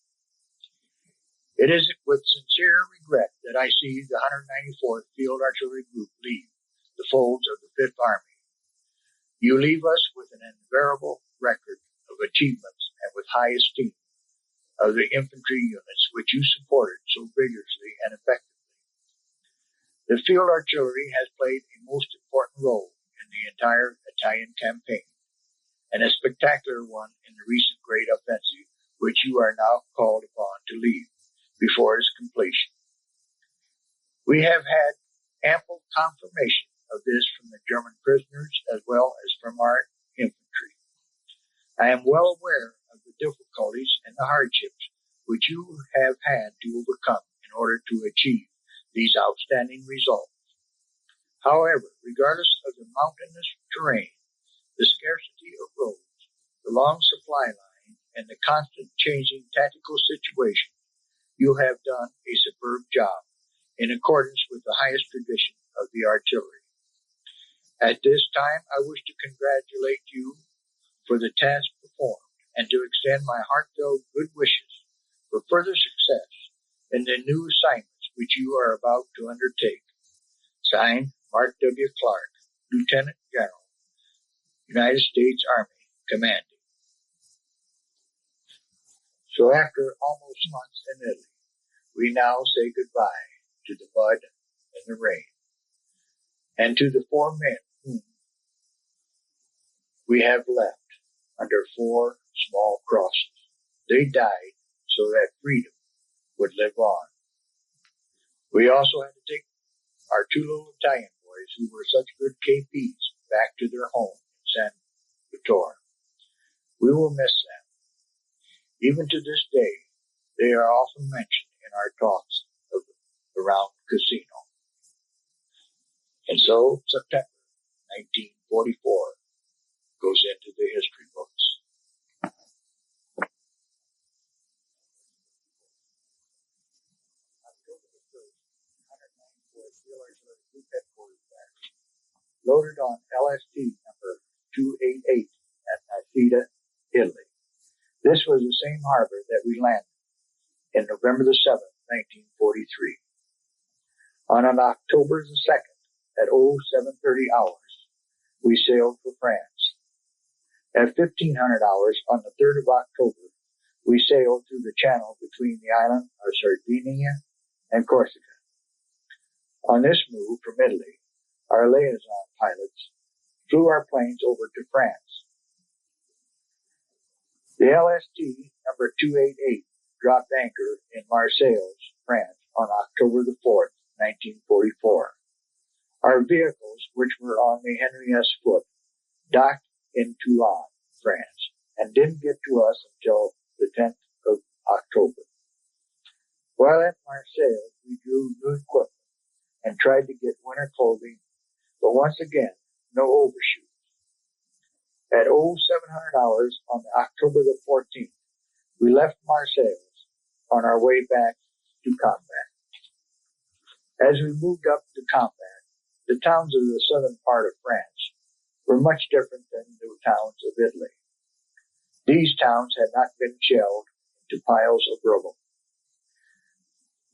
It is with sincere regret that I see the 194th Field Artillery Group leave the folds of the 5th Army. You leave us with an invariable record of achievements and with high esteem of the infantry units which you supported so vigorously and effectively. The field artillery has played a most important role in the entire Italian campaign, and a spectacular one in the recent great offensive which you are now called upon to lead before its completion. We have had ample confirmation of this from the German prisoners as well as from our infantry. I am well aware of the difficulties and the hardships which you have had to overcome in order to achieve these outstanding results. However, regardless of the mountainous terrain, the scarcity of roads, the long supply line, and the constant changing tactical situation, you have done a superb job in accordance with the highest tradition of the artillery. At this time, I wish to congratulate you for the task performed and to extend my heartfelt good wishes for further success in the new assignments which you are about to undertake. Signed, Mark W. Clark, Lieutenant General, United States Army, Commanding. So after almost months in Italy, we now say goodbye to the mud and the rain, and to the 4 men whom we have left under 4 small crosses. They died so that freedom would live on. We also had to take our 2 little Italian boys who were such good KPs back to their home in San Vittore. We will miss them. Even to this day, they are often mentioned in our talks around Casino. And so September 1944 goes into the history books. October the 1st, 194th Field Artillery Group Headquarters Battery, loaded on LST number 288 at Naples-Foggia, Italy. This was the same harbor that we landed in November the 7th, 1943. On October the 2nd, at 0730 hours, we sailed for France. At 1500 hours on the 3rd of October, we sailed through the channel between the island of Sardinia and Corsica. On this move from Italy, our liaison pilots flew our planes over to France. The LST number 288 dropped anchor in Marseilles, France on October the 4th, 1944. Our vehicles, which were on the Henry S. Foote, docked in Toulon, France, and didn't get to us until the 10th of October. While at Marseilles, we drew new equipment and tried to get winter clothing, but once again, no overshoes. At 0700 hours on October the 14th, we left Marseilles on our way back to combat. As we moved up to combat, the towns of the southern part of France were much different than the towns of Italy. These towns had not been shelled into piles of rubble.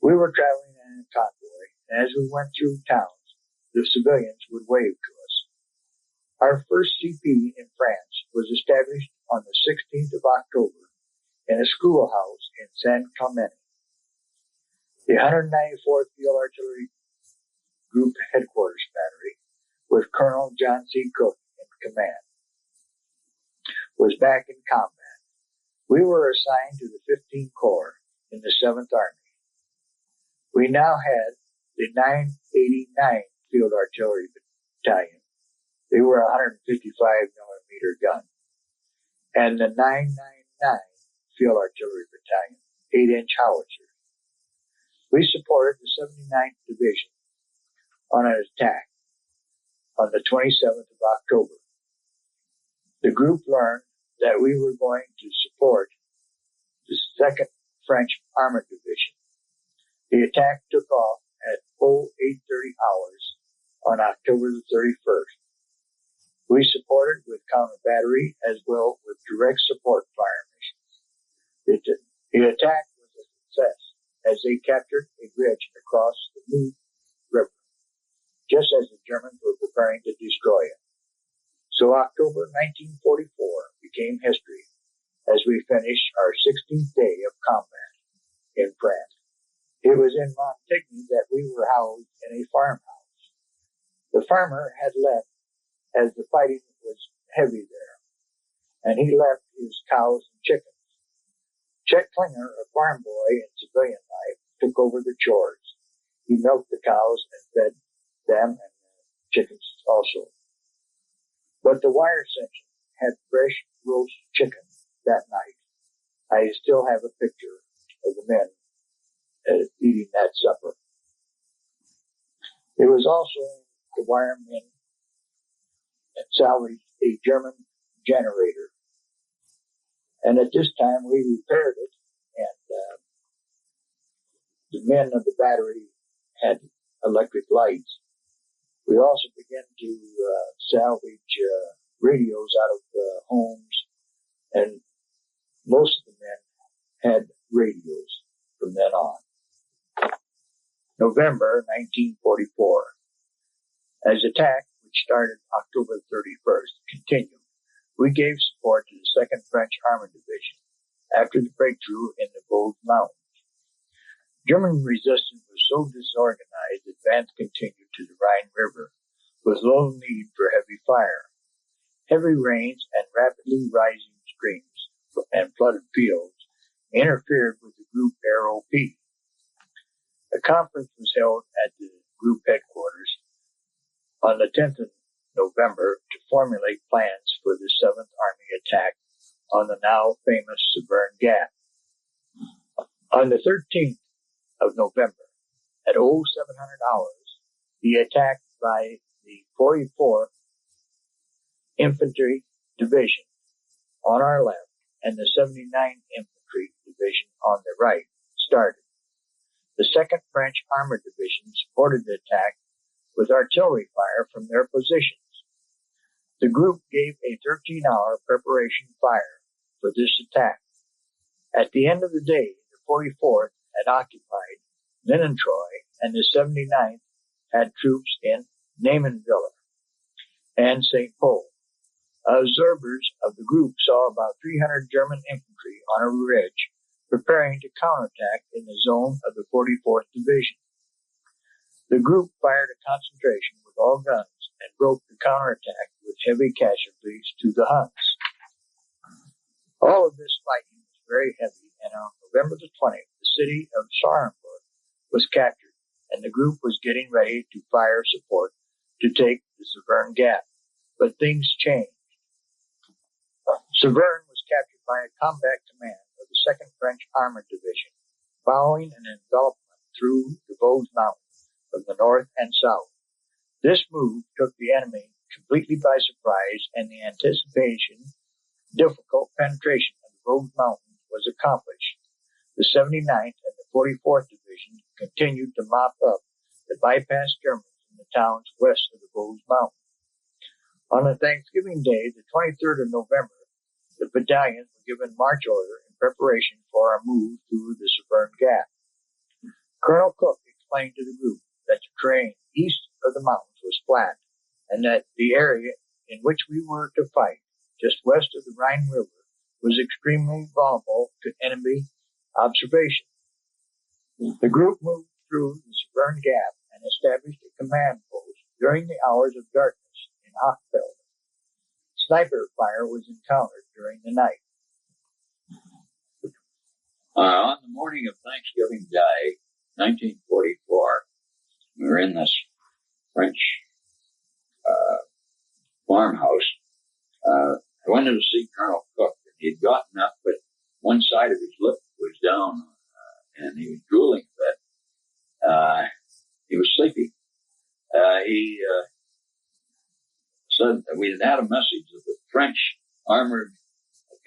We were traveling in a convoy, and as we went through towns, the civilians would wave to us. Our first CP in France was established on the 16th of October in a schoolhouse in San Clemente. The 194th Field Artillery Group Headquarters Battery, with Colonel John C. Cook in command, was back in combat. We were assigned to the 15th Corps in the 7th Army. We now had the 989 Field Artillery Battalion. They were a 155 millimeter gun. And the 999 Field Artillery Battalion, 8-inch howitzers. We supported the 79th Division on an attack on the 27th of October. The group learned that we were going to support the 2nd French Armored Division. The attack took off at 0830 hours on October the 31st. We supported with counter battery as well with direct support fire missions. The attack was a success as they captured a bridge across the Moon River, just as the Germans were preparing to destroy it. So October 1944 became history as we finished our 16th day of combat in France. It was in Montigny that we were housed in a farmhouse. The farmer had left as the fighting was heavy there, and he left his cows and chickens. Chet Klinger, a farm boy in civilian life, took over the chores. He milked the cows and fed them and the chickens also. But the wire section had fresh roast chicken that night. I still have a picture of the men eating that supper. It was also the wiremen that salvaged a German generator. And at this time we repaired it, and the men of the battery had electric lights. We also began to salvage radios out of homes and Most of the men had radios from then on. November 1944. As attack, which started October 31st, continued, we gave support to the 2nd French Armored Division after the breakthrough in the Vosges Mountains. German resistance was so disorganized that advance continued to the Rhine River with little need for heavy fire. Heavy rains and rapidly rising streams and flooded fields interfered with the group ROP. A conference was held at the group headquarters on the 10th of November to formulate plans for the 7th Army attack on the now famous Severn Gap. On the 13th of November, at 0700 hours, the attack by the 44th Infantry Division on our left and the 79th Infantry Division on the right started. The 2nd French Armored Division supported the attack with artillery fire from their positions. The group gave a 13-hour preparation fire for this attack. At the end of the day, the 44th had occupied Linentroy and the 79th had troops in Namenville and St. Paul. Observers of the group saw about 300 German infantry on a ridge preparing to counterattack in the zone of the 44th Division. The group fired a concentration with all guns and broke the counterattack with heavy casualties to the Huns. All of this fighting was very heavy, and on November the 20th, the city of Saarbrücken was captured, and the group was getting ready to fire support to take the Severn Gap. But things changed. Severn was captured by a combat command of the 2nd French Armored Division, following an envelopment through the Vosges Mountains from the north and south. This move took the enemy completely by surprise, and the anticipation difficult penetration of the Vosges Mountains was accomplished. The 79th and the 44th Division continued to mop up the bypass Germans in the towns west of the Vosges Mountains. On a Thanksgiving Day, the 23rd of November, the battalions were given march order in preparation for our move through the Severn Gap. Colonel Cook explained to the group that the terrain east of the mountains was flat, and that the area in which we were to fight, just west of the Rhine River, was extremely vulnerable to enemy observation. The group moved through the Severn Gap and established a command post during the hours of darkness in Hochfeld. Sniper fire was encountered during the night. On the morning of Thanksgiving Day, 1944, we were in this French farmhouse. I wanted to see Colonel Cook, and he'd gotten up, but one side of his lip was down, and he was drooling a bit. He was sleepy. He said that we had a message that the French armored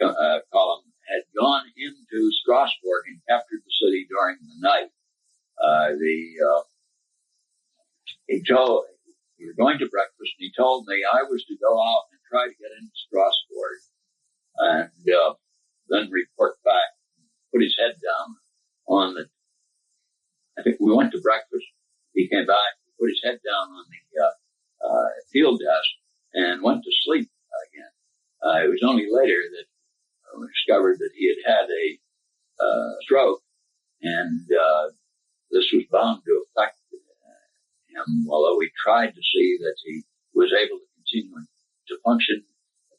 column had gone into Strasbourg and captured the city during the night. We were going to breakfast, and he told me I was to go out and try to get into Strasbourg and then report back, put his head down on the, I think we went to breakfast. He came back, put his head down on the field desk and went to sleep again. It was only later that we discovered that he had a stroke, and this was bound to affect him, although we tried to see that he was able to continue to function,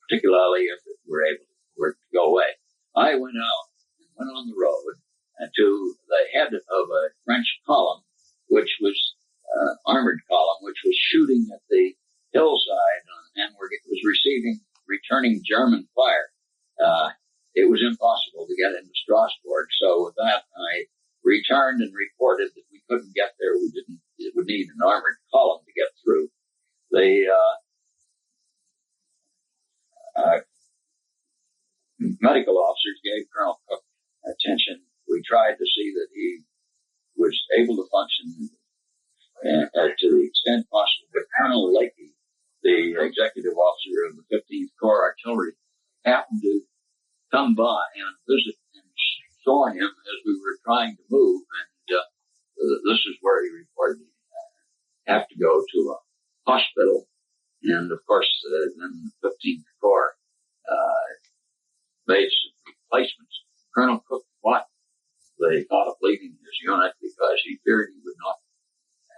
particularly if we were to go away. I went out and went on the road to the head of a French column, which was armored column, which was shooting at the hillside and was returning German fire. It was impossible to get into Strasbourg, so with that I returned and reported that we couldn't get there. It would need an armored column to get through. The medical officers gave Colonel Cook attention. We tried to see that he was able to function to the extent possible, but Colonel Lakey, the executive officer of the 15th Corps Artillery, happened to come by and visit and saw him as we were trying to move. And this is where he reported he have to go to a hospital. And of course, then the 15th Corps made some replacements. Colonel Cook what? They thought of leaving his unit because he feared he would not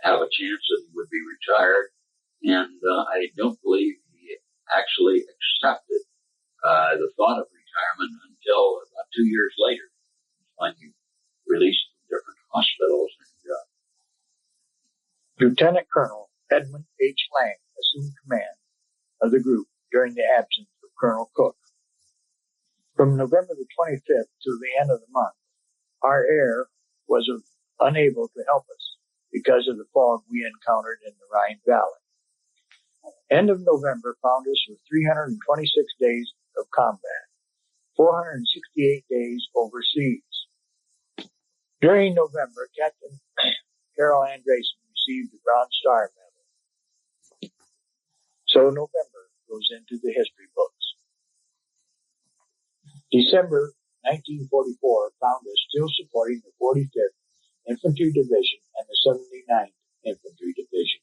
have a chance that he would be retired. And I don't believe he actually accepted the thought of retirement until about 2 years later, when he released from different hospitals. Lieutenant Colonel Edmund H. Lang assumed command of the group during the absence of Colonel Cook. From November the 25th to the end of the month, our air was unable to help us because of the fog we encountered in the Rhine Valley. End of November found us with 326 days of combat, 468 days overseas. During November, Captain Carol Andresen received the Bronze Star Medal. So November goes into the history books. December 1944 found us still supporting the 45th Infantry Division and the 79th Infantry Division.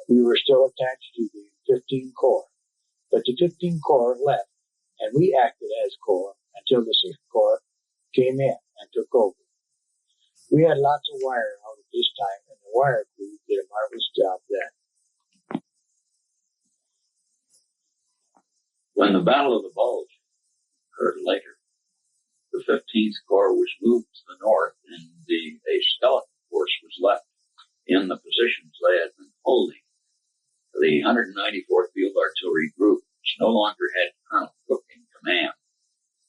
We were still attached to the 15th Corps, but the 15th Corps left, and we acted as Corps until the 6th Corps came in and took over. We had lots of wire out at this time, and the wire crew did a marvelous job then. When the Battle of the Bulge occurred later, the 15th Corps was moved to the north, and a skeleton force was left in the positions they had been holding. The 194th Field Artillery Group, which no longer had Colonel Cook in command,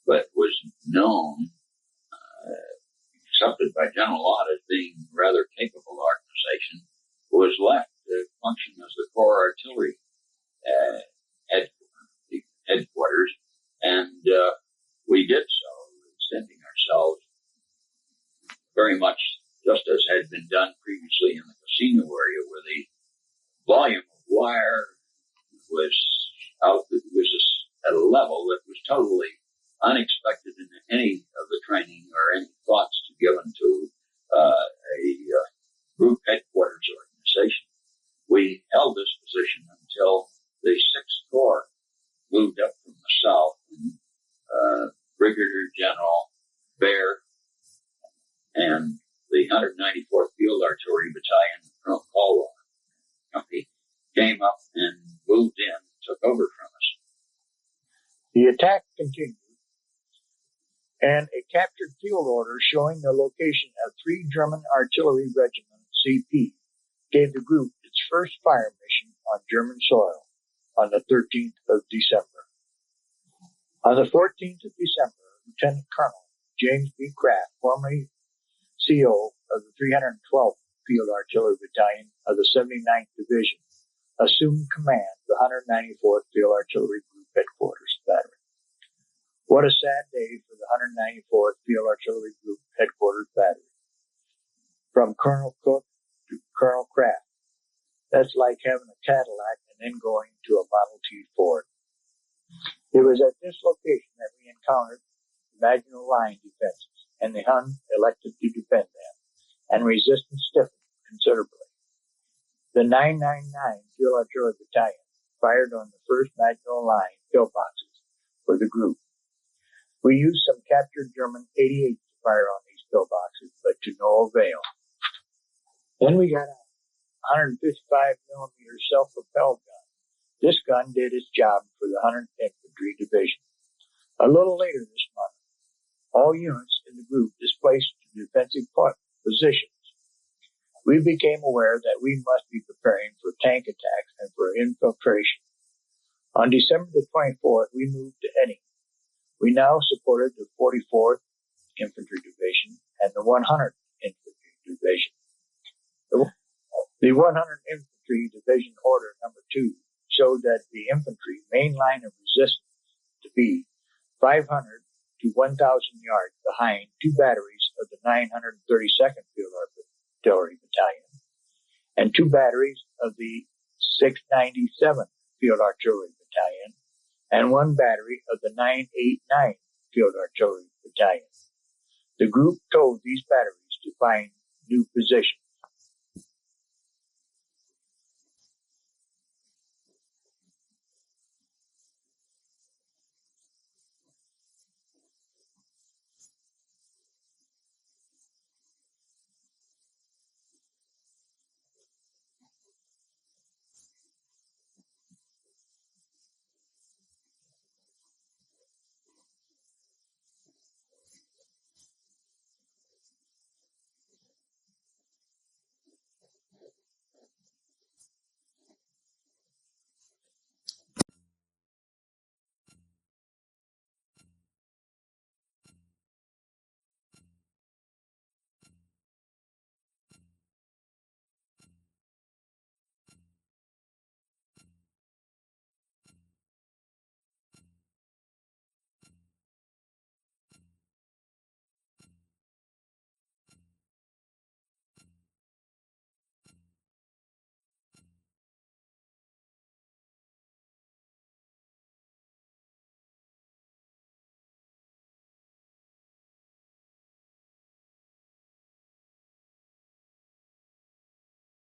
but was known, accepted by General Lott as being a rather capable organization, was left to function as the Corps Artillery headquarters, and we did so, extending ourselves very much just as had been done previously in the casino area, where the volume of wire was at a level that was totally unexpected in any of the training or any thoughts given to a group headquarters organization. We held this position until the 6th Corps moved up from the south, and Brigadier General Bair and the 194th Field Artillery Battalion, Colonel Caldwell Company, came up and moved in, took over from us. The attack continued, and a captured field order showing the location of 3 German artillery regiments, CP, gave the group its first fire mission on German soil on the 13th of December. On the 14th of December, Lieutenant Colonel James B. Kraft, formerly CO of the 312th Field Artillery Battalion of the 79th Division, assumed command of the 194th Field Artillery Group Headquarters Battery. What a sad day for the 194th Field Artillery Group Headquarters Battery. From Colonel Cook to Colonel Kraft. That's like having a Cadillac and then going to a Model T Ford. It was at this location that we encountered the Maginot Line defenses, and the Hun elected to defend them, and resistance stiffened considerably. The 999 Field Artillery Battalion fired on the first Maginot Line pillboxes for the group. We used some captured German 88s to fire on these pillboxes, but to no avail. Then we got a 155 millimeter self-propelled gun. This gun did its job for the 100th Infantry Division. A little later this month, all units in the group displaced to defensive positions. We became aware that we must be preparing for tank attacks and for infiltration. On December the 24th, we moved to Edding. We now supported the 44th Infantry Division and the 100th Infantry Division. The 100th Infantry Division Order Number 2 showed that the infantry main line of resistance to be 500 to 1,000 yards behind 2 batteries of the 932nd Field Artillery Battalion and 2 batteries of the 697th Field Artillery Battalion and 1 battery of the 989 Field Artillery Battalion. The group told these batteries to find new positions.